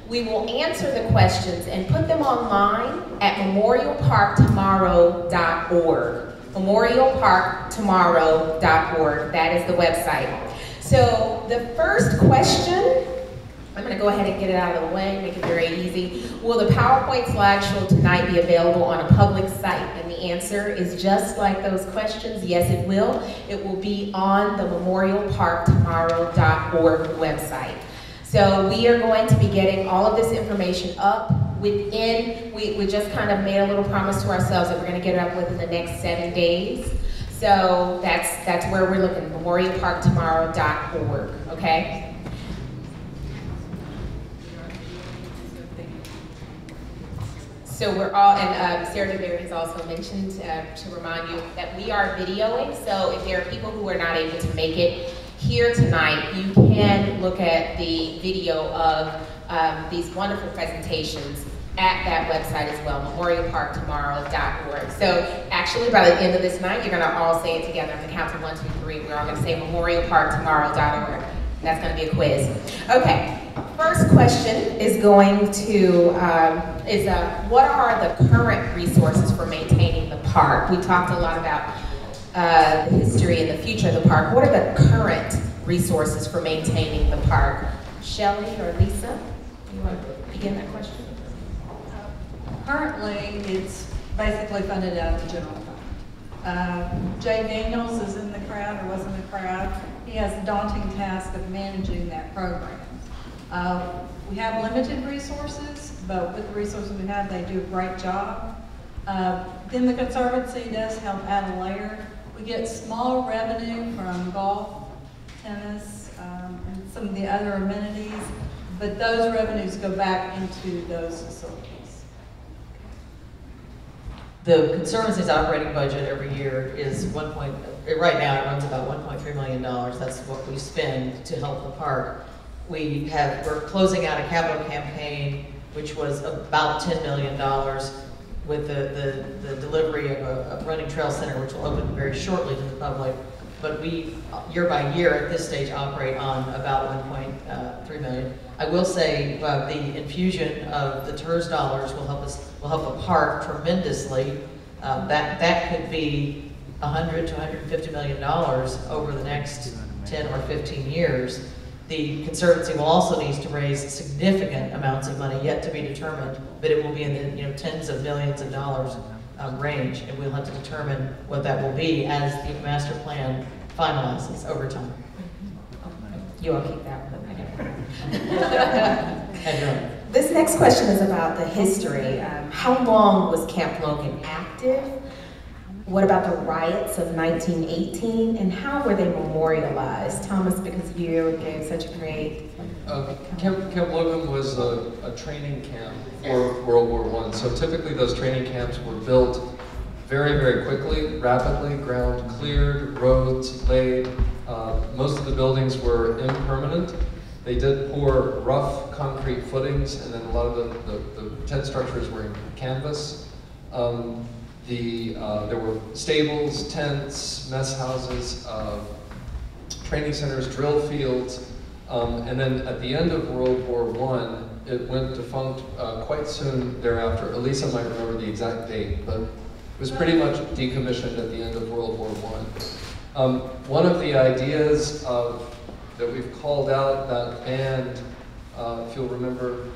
we will answer the questions and put them online at memorialparktomorrow.org. memorialparktomorrow.org, that is the website. So the first question, I'm going to go ahead and get it out of the way, make it very easy. Will the PowerPoint slideshow tonight be available on a public site? And the answer is just like those questions, yes it will. It will be on the memorialparktomorrow.org website. So we are going to be getting all of this information up within, we just kind of made a little promise to ourselves that we're going to get it up within the next 7 days. So that's where we're looking, memorialparktomorrow.org, okay? So we're all, and Sarah DeBerry has also mentioned to remind you that we are videoing, so if there are people who are not able to make it here tonight, you can look at the video of these wonderful presentations at that website as well, memorialparktomorrow.org. So actually, by the end of this night, you're going to all say it together. I'm going to count to 1, 2, 3. We're all going to say memorialparktomorrow.org. That's going to be a quiz. Okay, first question is going to, what are the current resources for maintaining the park? We talked a lot about the history and the future of the park. What are the current resources for maintaining the park? Shelley or Lisa, you want to begin that question? Currently, it's basically funded out of the general fund. Jay Daniels is in the crowd, or was in the crowd. He has the daunting task of managing that program. We have limited resources, but with the resources we have, they do a great job. Then the Conservancy does help add a layer. We get small revenue from golf, tennis, and some of the other amenities, but those revenues go back into those facilities. The Conservancy's operating budget every year is right now it runs about $1.3 million. That's what we spend to help the park. We're closing out a capital campaign, which was about $10 million with the delivery of a running trail center, which will open very shortly to the public. But we, year by year at this stage, operate on about $1.3 million. I will say the infusion of the TERS dollars will help the park tremendously. That could be $100 to $150 million over the next 10 or 15 years. The Conservancy will also need to raise significant amounts of money, yet to be determined, but it will be in the tens of millions of dollars range, and we'll have to determine what that will be as the master plan finalizes over time. You all keep that one. This next question is about the history. How long was Camp Logan active? What about the riots of 1918, and how were they memorialized? Thomas, because you gave such a great... Camp Logan was a training camp for World War I. So typically those training camps were built very, very quickly, rapidly, ground cleared, roads laid. Most of the buildings were impermanent. They did pour rough concrete footings, and then a lot of the tent structures were in canvas. There were stables, tents, mess houses, training centers, drill fields, and then at the end of World War I, it went defunct quite soon thereafter. Elisa might remember the exact date, but it was pretty much decommissioned at the end of World War I. One of the ideas that we've called out, that band, if you'll remember,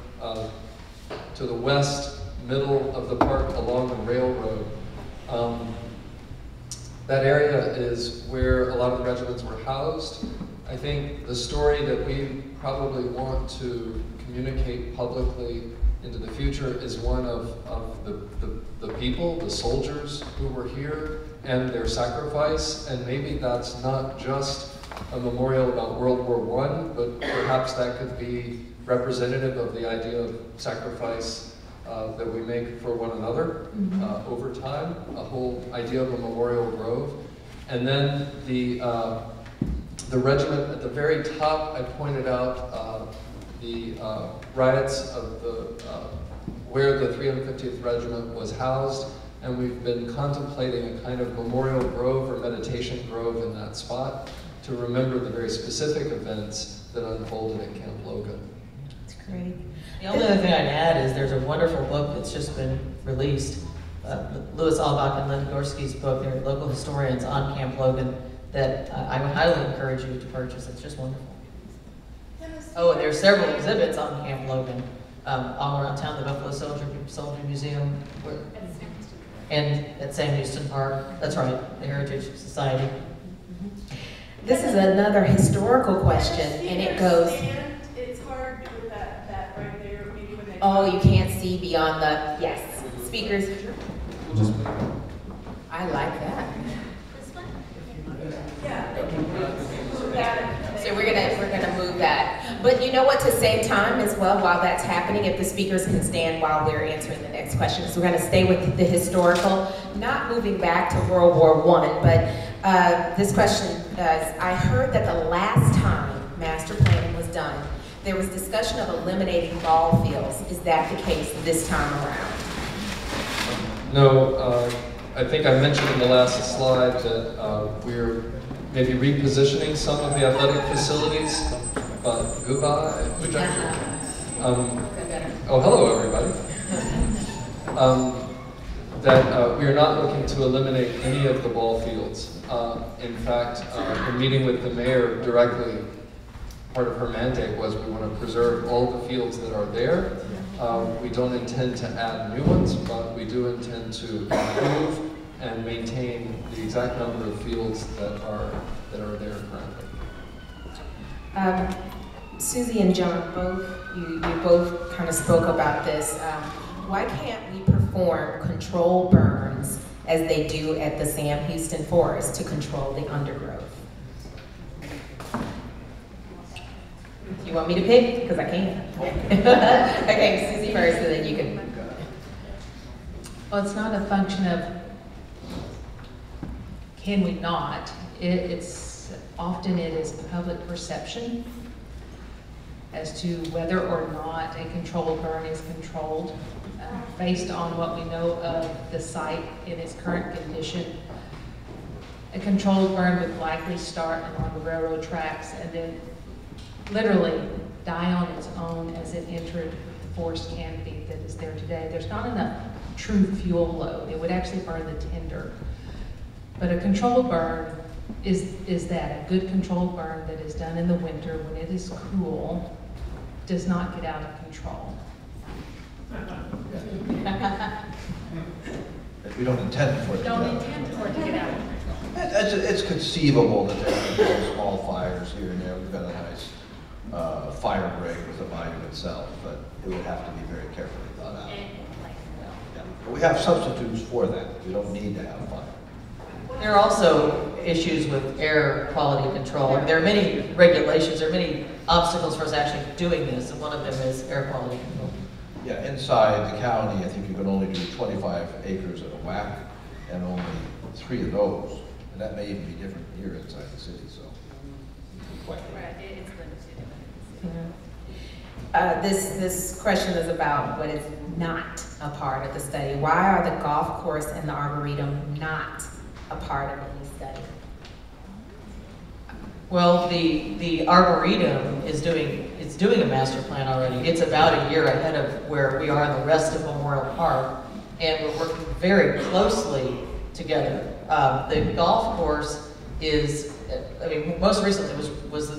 to the west, middle of the park along the railroad. That area is where a lot of the regiments were housed. I think the story that we probably want to communicate publicly into the future is one of the people, the soldiers who were here and their sacrifice, and maybe that's not just a memorial about World War I, but perhaps that could be representative of the idea of sacrifice that we make for one another over time, a whole idea of a memorial grove. And then the regiment at the very top, I pointed out the riots of where the 350th Regiment was housed, and we've been contemplating a kind of memorial grove or meditation grove in that spot to remember the very specific events that unfolded at Camp Logan. That's great. The only other thing I'd add is there's a wonderful book that's just been released, Louis Albach and Lynn Gorski's book. They're local historians on Camp Logan that I would highly encourage you to purchase. It's just wonderful. Oh, and there are several exhibits on Camp Logan all around town. The Buffalo Soldier Museum, and at Sam Houston Park. That's right, the Heritage Society. This is another historical question, and it goes. It's hard with that right there. Maybe when they. Oh, you can't see beyond the yes speakers. I like that. So we're gonna move that. But you know what, to save time as well while that's happening, if the speakers can stand while we're answering the next question, because we're gonna stay with the historical, not moving back to World War I, but this question does, I heard that the last time master planning was done, there was discussion of eliminating ball fields. Is that the case this time around? No, I think I mentioned in the last slide that we're maybe repositioning some of the athletic facilities, but goodbye. Oh, hello everybody. That we are not looking to eliminate any of the ball fields. In fact, in meeting with the mayor directly, part of her mandate was we want to preserve all the fields that are there. We don't intend to add new ones, but we do intend to improve and maintain the exact number of fields that are there currently. Susie and John, you both kind of spoke about this. Why can't we perform control burns as they do at the Sam Houston Forest to control the undergrowth? You want me to pick? Because I can. Okay, Susie first, and then you can. Well, it's not a function of can we not. It's often it is public perception as to whether or not a controlled burn is controlled based on what we know of the site in its current condition. A controlled burn would likely start along the railroad tracks and then literally die on its own as it entered the forest canopy that is there today. There's not enough true fuel load. It would actually burn the tinder. But a controlled burn is that, a good controlled burn that is done in the winter when it is cool, does not get out of control. We don't intend for it to get out. Don't intend for it to get out of control. It's conceivable that there can be small fires here and there. We've got a nice fire break with the volume itself, but it would have to be very carefully thought out. Yeah. But we have substitutes for that. We don't need to have fire. There are also issues with air quality control. There are many regulations, there are many obstacles for us actually doing this, and one of them is air quality control. Yeah, inside the county, I think you can only do 25 acres at a whack, and only 3 of those. And that may even be different here inside the city, so. Right, it's limited. This question is about what is not a part of the study. Why are the golf course and the arboretum not a part of any study? Well, the Arboretum is doing a master plan already. It's about a year ahead of where we are in the rest of Memorial Park, and we're working very closely together. The golf course is, I mean, most recently was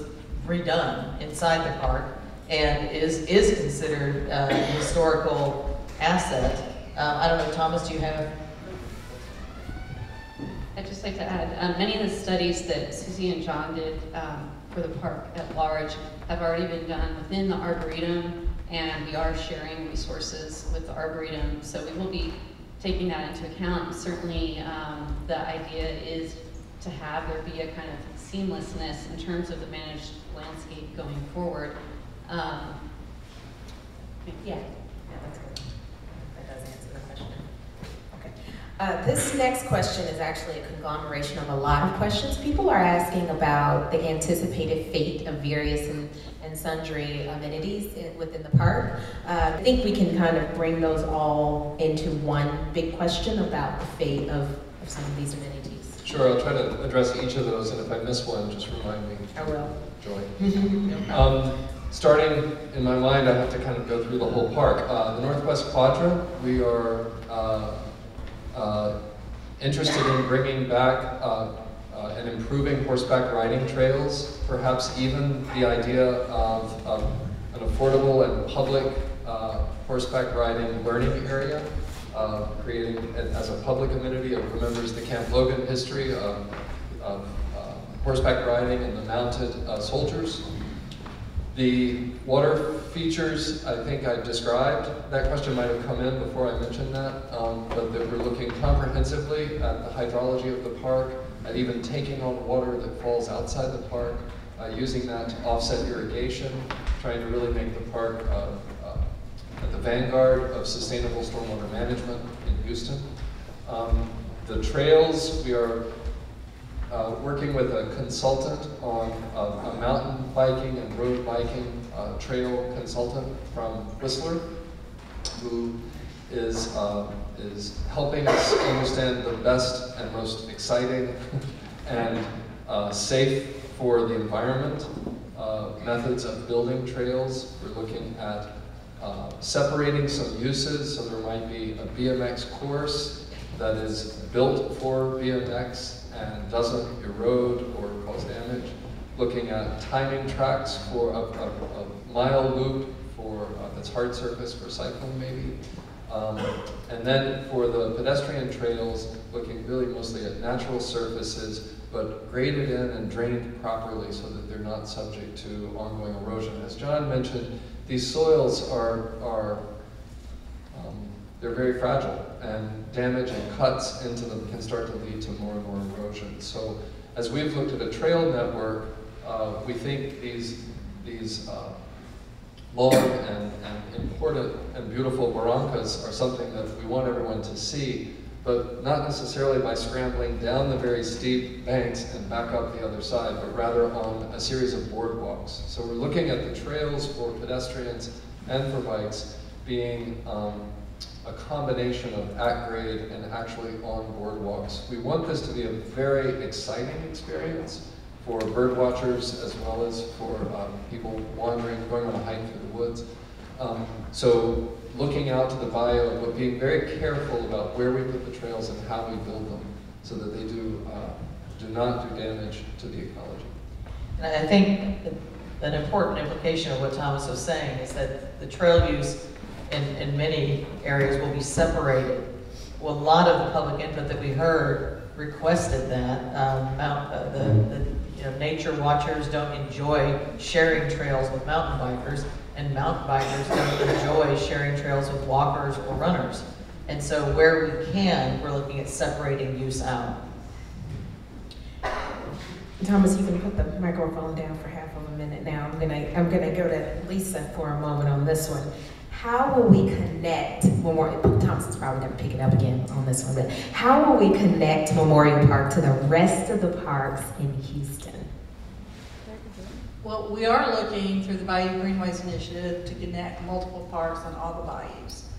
redone inside the park and is considered a historical asset. I don't know, Thomas, do you have? I'd just like to add, many of the studies that Susie and John did for the park at large have already been done within the Arboretum and we are sharing resources with the Arboretum, so we will be taking that into account. Certainly, the idea is to have there be a kind of seamlessness in terms of the managed landscape going forward. Yeah, that's good. That does answer the question. Okay. This next question is actually a conglomeration of a lot of questions. People are asking about the anticipated fate of various and sundry amenities within the park. I think we can kind of bring those all into one big question about the fate of some of these amenities. Sure, I'll try to address each of those, and if I miss one, just remind me. I will. Joy. Starting in my mind, I have to kind of go through the whole park. The Northwest Quadrant, we are interested in bringing back and improving horseback riding trails, perhaps even the idea of an affordable and public horseback riding learning area, creating it as a public amenity. It remembers the Camp Logan history of horseback riding and the mounted soldiers. The water features, I think I described. That question might have come in before I mentioned that, but that we're looking comprehensively at the hydrology of the park, at even taking on water that falls outside the park, using that to offset irrigation, trying to really make the park at the vanguard of sustainable stormwater management in Houston. The trails, we are working with a consultant on a mountain biking and road biking trail consultant from Whistler, who is helping us understand the best and most exciting and safe for the environment methods of building trails. We're looking at separating some uses, so there might be a BMX course that is built for BMX and doesn't erode or cause damage. Looking at timing tracks for a mile loop for that's hard surface for cycling maybe. And then for the pedestrian trails, looking really mostly at natural surfaces, but graded in and drained properly so that they're not subject to ongoing erosion. As John mentioned, these soils they're very fragile, and damage and cuts into them can start to lead to more and more erosion. So as we've looked at a trail network, we think these long and important and beautiful barrancas are something that we want everyone to see, but not necessarily by scrambling down the very steep banks and back up the other side, but rather on a series of boardwalks. So we're looking at the trails for pedestrians and for bikes being a combination of at-grade and actually on boardwalks. We want this to be a very exciting experience for bird watchers as well as for people wandering, going on a hike through the woods. So looking out to the bayou, but being very careful about where we put the trails and how we build them so that they do not do damage to the ecology. And I think an important implication of what Thomas was saying is that the trail use in many areas will be separated. Well, a lot of the public input that we heard requested that. Nature watchers don't enjoy sharing trails with mountain bikers, and mountain bikers don't enjoy sharing trails with walkers or runners. And so where we can, we're looking at separating use out. Thomas, you can put the microphone down for half of a minute now. I'm gonna go to Lisa for a moment on this one. How will we connect Thomas is probably gonna pick it up again on this one, but how will we connect Memorial Park to the rest of the parks in Houston? Well, we are looking through the Bayou Greenways Initiative to connect multiple parks on all the bayous.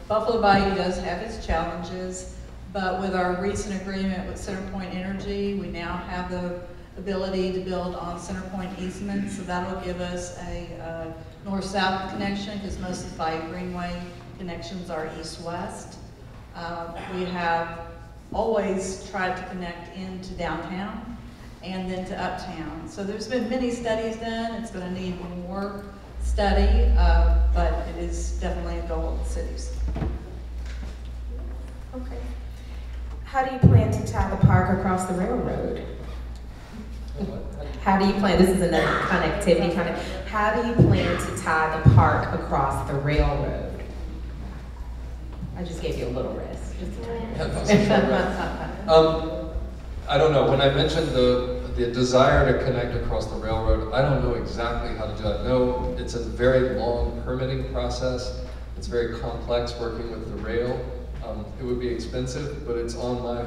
Buffalo Bayou does have its challenges, but with our recent agreement with CenterPoint Energy, we now have the ability to build on CenterPoint easement, so that'll give us a north-south connection, because most of the Bayou Greenway connections are east-west. We have always tried to connect into downtown and then to uptown. So there's been many studies done. It's going to need more study, but it is definitely a goal of the cities. Okay. How do you plan to tie the park across the railroad? How do you plan, this is another connectivity kind of, how do you plan to tie the park across the railroad? I just gave you a little rest. I don't know, when I mentioned the desire to connect across the railroad, I don't know exactly how to do that. I know it's a very long permitting process. It's very complex working with the rail. It would be expensive, but it's on my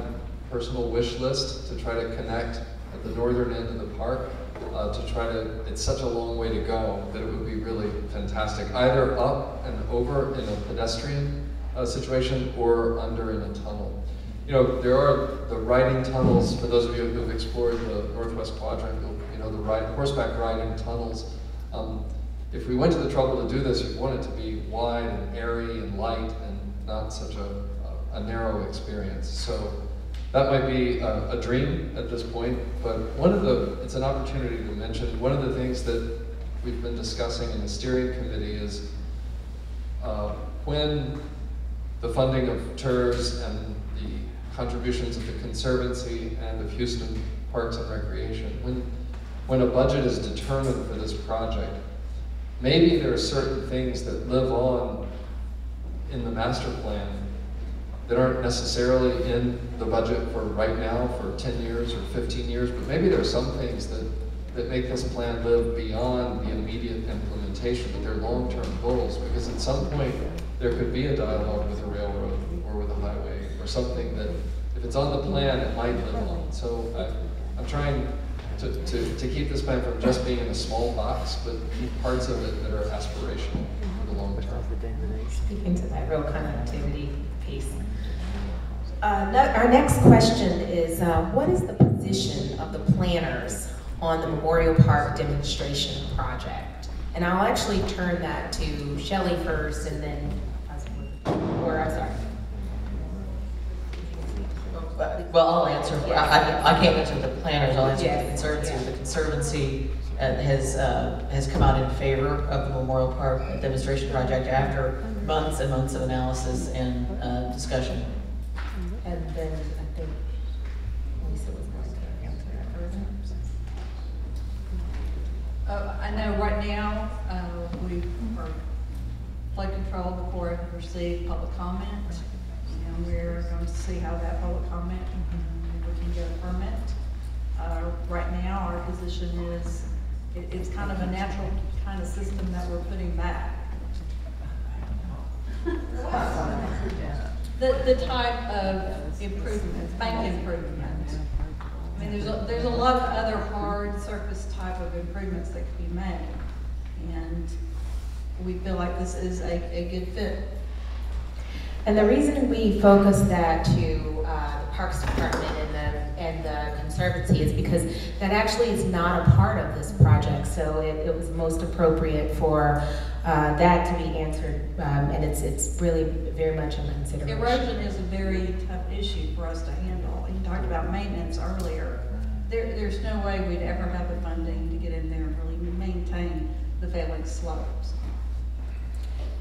personal wish list to try to connect at the northern end of the park. It's such a long way to go that it would be really fantastic, either up and over in a pedestrian situation or under in a tunnel. You know, there are the riding tunnels, for those of you who've explored the Northwest Quadrant, you know, the horseback riding tunnels. If we went to the trouble to do this, you'd want it to be wide and airy and light and not such a narrow experience. So that might be a dream at this point, but it's an opportunity to mention, one of the things that we've been discussing in the steering committee is when the funding of TERS and the contributions of the Conservancy and of Houston Parks and Recreation, when a budget is determined for this project, maybe there are certain things that live on in the master plan that aren't necessarily in the budget for right now for 10 years or 15 years, but maybe there are some things that make this plan live beyond the immediate implementation, but they're long-term goals, because at some point there could be a dialogue with a railroad or with a highway or something that, if it's on the plan, it might live on. So I'm trying to keep this plan from just being in a small box, but keep parts of it that are aspirational for the long term. Speaking to that real connectivity piece. Our next question is, what is the position of the planners on the Memorial Park demonstration project? And I'll actually turn that to Shelley first, and then, I'm sorry. Well, I'll answer. I can't answer the planners. I'll answer the Conservancy. The Conservancy has come out in favor of the Memorial Park demonstration project after months and months of analysis and discussion. And then I think Lisa was going to answer that further. I know right now we are flood control before I receive public comment. And we're going to see how that public comment, we can get a permit. Right now, our position is, it's kind of a natural kind of system that we're putting back. The type of improvements, bank improvements. I mean, there's a lot of other hard surface type of improvements that could be made. And we feel like this is a good fit. And the reason we focus that to the Parks Department and the Conservancy is because that actually is not a part of this project. So it was most appropriate for that to be answered, and it's really very much a consideration. Erosion is a very tough issue for us to handle. You talked about maintenance earlier. There's no way we'd ever have the funding to get in there and really maintain the failing slopes.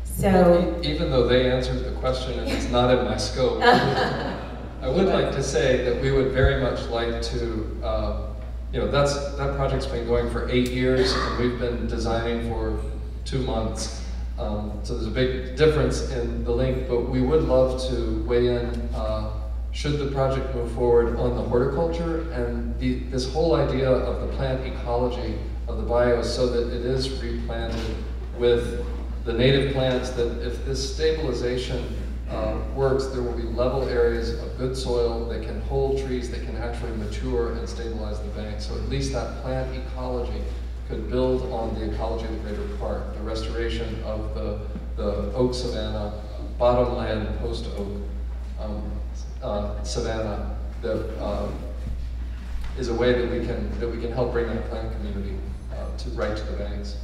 So, even though they answered the question and it's not in my scope, I would like to say that we would very much like to, that project's been going for 8 years and we've been designing for 2 months. So there's a big difference in the length, but we would love to weigh in should the project move forward on the horticulture and this whole idea of the plant ecology of the bios, so that it is replanted with the native plants, that if this stabilization works, there will be level areas of good soil that can hold trees that can actually mature and stabilize the bank. So at least that plant ecology could build on the ecology of the greater park. The restoration of the oak savanna, bottomland post-oak savanna, that is a way that we can help bring that plant community right to the banks.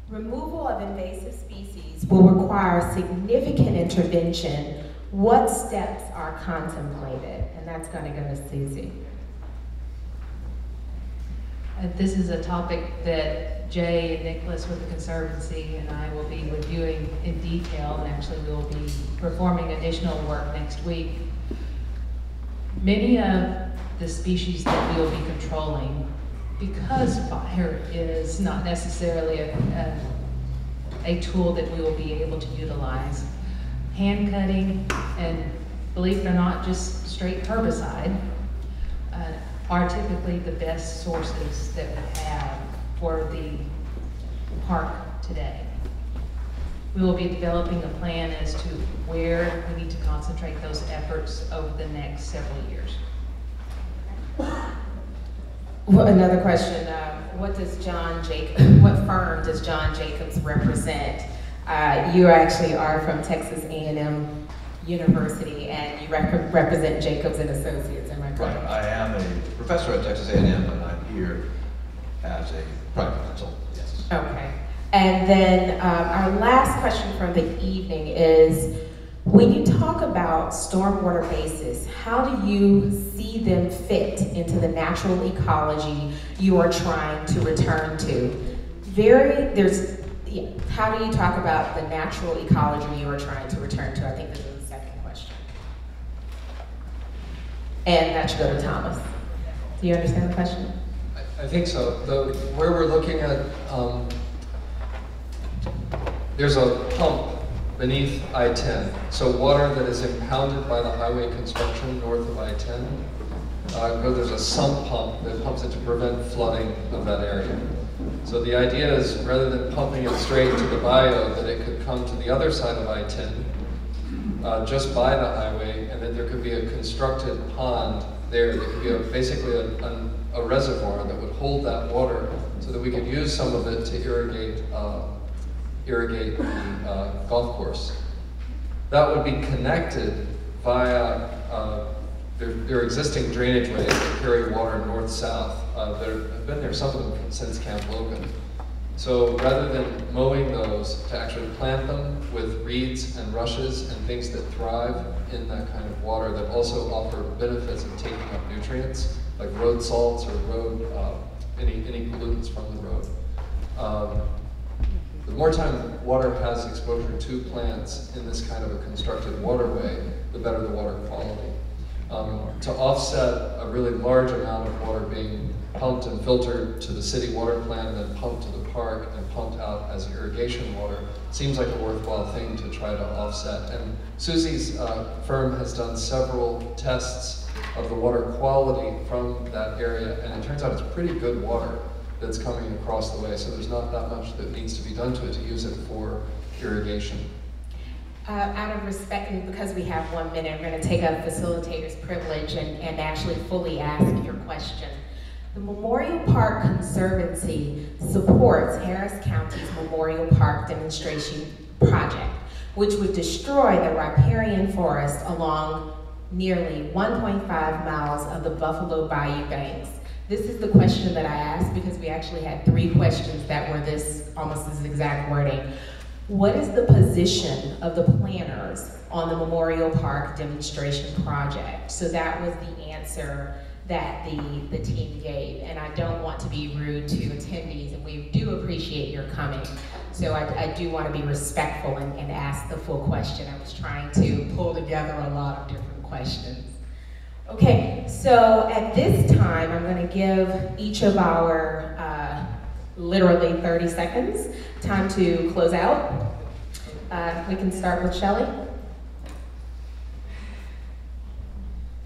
removal of invasive species will require significant intervention. What steps are contemplated? And that's going to go to Susie. This is a topic that Jay and Nicholas with the Conservancy and I will be reviewing in detail, and actually we will be performing additional work next week. Many of the species that we will be controlling because fire is not necessarily a tool that we will be able to utilize, hand cutting and, believe it or not, just straight herbicide are typically the best sources that we have for the park today. We will be developing a plan as to where we need to concentrate those efforts over the next several years. Well, another question, what firm does John Jacobs represent? You actually are from Texas A&M University, and you represent Jacobs and Associates, am I correct? Right, I am a professor at Texas A&M, and I'm here as a private consultant, yes. Okay. And then our last question from the evening is, when you talk about stormwater bases, how do you see them fit into the natural ecology you are trying to return to? How do you talk about the natural ecology you are trying to return to? I think this is the second question. And that should go to Thomas. Do you understand the question? I think so. Where we're looking at, there's a pump beneath I-10. So water that is impounded by the highway construction north of I-10. There's a sump pump that pumps it to prevent flooding of that area. So the idea is, rather than pumping it straight to the bayou, that it could come to the other side of I-10, just by the highway, and that there could be a constructed pond there that could be basically a reservoir that would hold that water so that we could use some of it to irrigate the golf course. That would be connected via, there are existing drainage ways that carry water north-south. There have been there, some of them since Camp Logan. So rather than mowing those, to actually plant them with reeds and rushes and things that thrive in that kind of water that also offer benefits of taking up nutrients, like road salts or any pollutants from the road. The more time water has exposure to plants in this kind of a constructed waterway, the better the water quality. To offset a really large amount of water being pumped and filtered to the city water plant and then pumped to the park and pumped out as irrigation water seems like a worthwhile thing to try to offset. And Susie's firm has done several tests of the water quality from that area, and it turns out it's pretty good water that's coming across the way, so there's not that much that needs to be done to it to use it for irrigation. Out of respect, and because we have 1 minute, I'm going to take a facilitator's privilege and actually fully ask your question. The Memorial Park Conservancy supports Harris County's Memorial Park Demonstration Project, which would destroy the riparian forest along nearly 1.5 miles of the Buffalo Bayou banks. This is the question that I asked because we actually had 3 questions that were almost this exact wording. What is the position of the planners on the Memorial Park Demonstration Project? So that was the answer that the team gave. And I don't want to be rude to attendees, and we do appreciate your coming. So I do want to be respectful and ask the full question. I was trying to pull together a lot of different questions. Okay, so at this time, I'm going to give each of our literally 30 seconds time to close out. We can start with Shelley.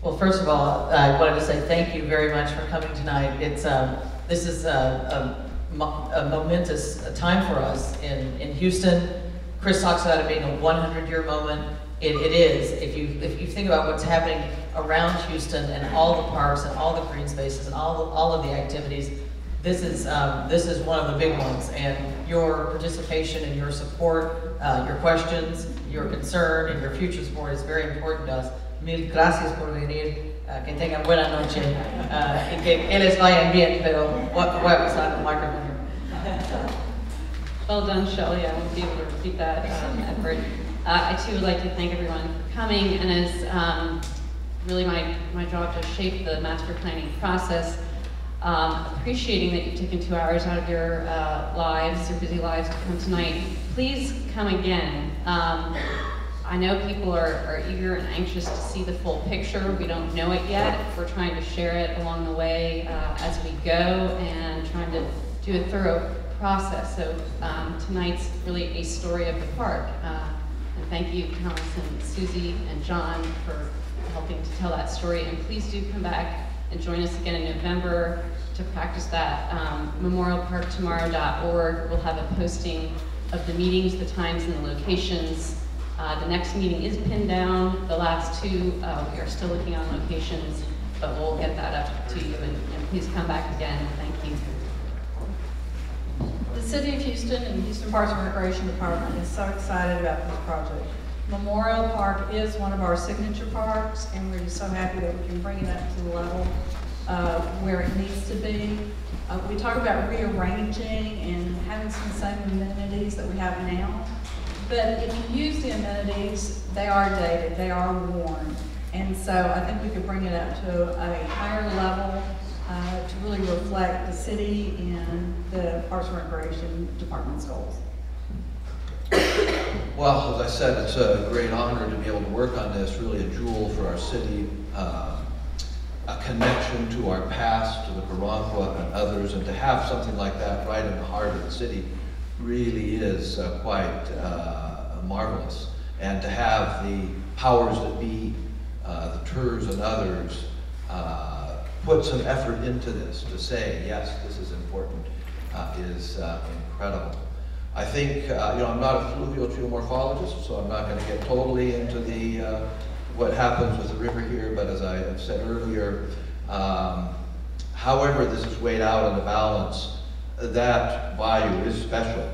Well, first of all, I wanted to say thank you very much for coming tonight. This is a momentous time for us in Houston. Chris talks about it being a 100-year moment. It is. If you think about what's happening around Houston and all the parks and all the green spaces and all of the activities, this is one of the big ones. And your participation and your support, your questions, your concern, and your future support is very important to us. Mil gracias por venir. Que tengan buena noche y que les vayan bien. Pero voy a pasar el microphone here. Well done, Shelley. I won't be able to repeat that effort. I too would like to thank everyone for coming, and as really my job to shape the master planning process, appreciating that you've taken 2 hours out of your lives, your busy lives, to come tonight. Please come again. I know people are eager and anxious to see the full picture. We don't know it yet. We're trying to share it along the way as we go and trying to do a thorough process. So tonight's really a story of the park. And thank you, Councilman Susie and John, for helping to tell that story. And please do come back and join us again in November to practice that. memorialparktomorrow.org will have a posting of the meetings, the times, and the locations. The next meeting is pinned down. The last two, we are still looking on locations, but we'll get that up to you. And please come back again. Thank you. The City of Houston and Houston Parks and Recreation Department is so excited about this project. Memorial Park is one of our signature parks, and we're just so happy that we can bring it up to the level where it needs to be. We talk about rearranging and having some of the same amenities that we have now, but if you use the amenities, they are dated, they are worn, and so I think we could bring it up to a higher level to really reflect the city and the Parks and Recreation Department's goals. Well, as I said, it's a great honor to be able to work on this, really a jewel for our city, a connection to our past, to the Karankawa and others, and to have something like that right in the heart of the city really is quite marvelous. And to have the powers that be, the TERS and others, put some effort into this to say, yes, this is important, is incredible. I think, I'm not a fluvial geomorphologist, so I'm not going to get totally into the what happens with the river here, but as I have said earlier, however this is weighed out in the balance, that value is special.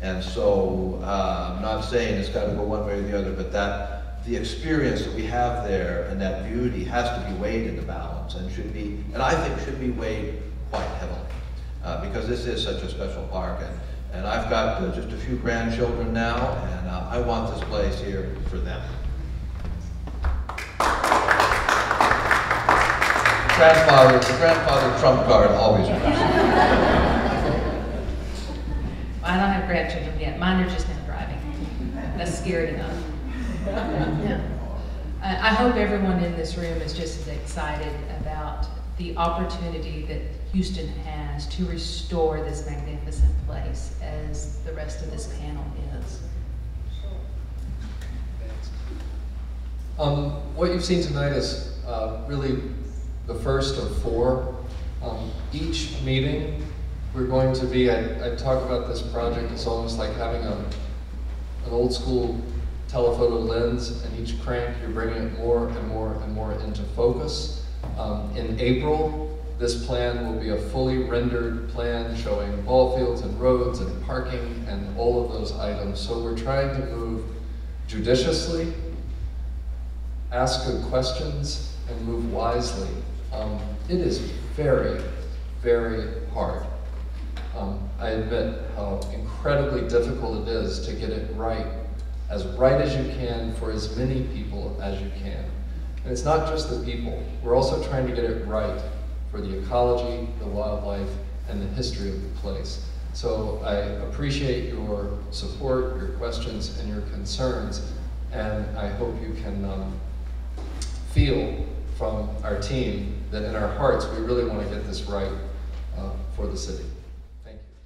And so I'm not saying it's got to go one way or the other, but that the experience that we have there and that beauty has to be weighed in the balance and should be, and I think should be weighed quite heavily, because this is such a special park. And I've got just a few grandchildren now, and I want this place here for them. The grandfather trump card always wins. I don't have grandchildren yet. Mine are just now driving. That's scary enough. Yeah. I hope everyone in this room is just as excited about the opportunity that Houston has to restore this magnificent place as the rest of this panel is. What you've seen tonight is really the first of four. Each meeting we're going to be, I talk about this project, it's almost like having an old school telephoto lens, and each crank you're bringing it more and more and more into focus. In April, this plan will be a fully rendered plan showing ball fields and roads and parking and all of those items. So we're trying to move judiciously, ask good questions, and move wisely. It is very, very hard. I admit how incredibly difficult it is to get it right as you can for as many people as you can. And it's not just the people. We're also trying to get it right for the ecology, the wildlife, and the history of the place. So I appreciate your support, your questions, and your concerns, and I hope you can feel from our team that in our hearts we really want to get this right for the city. Thank you.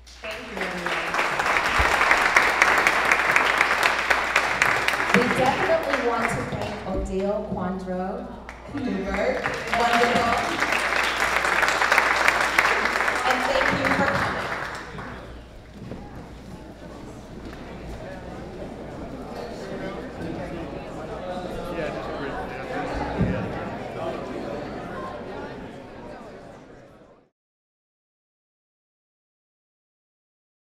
Thank you, everyone. We definitely want to thank Odile Quandro, Dubert, wonderful.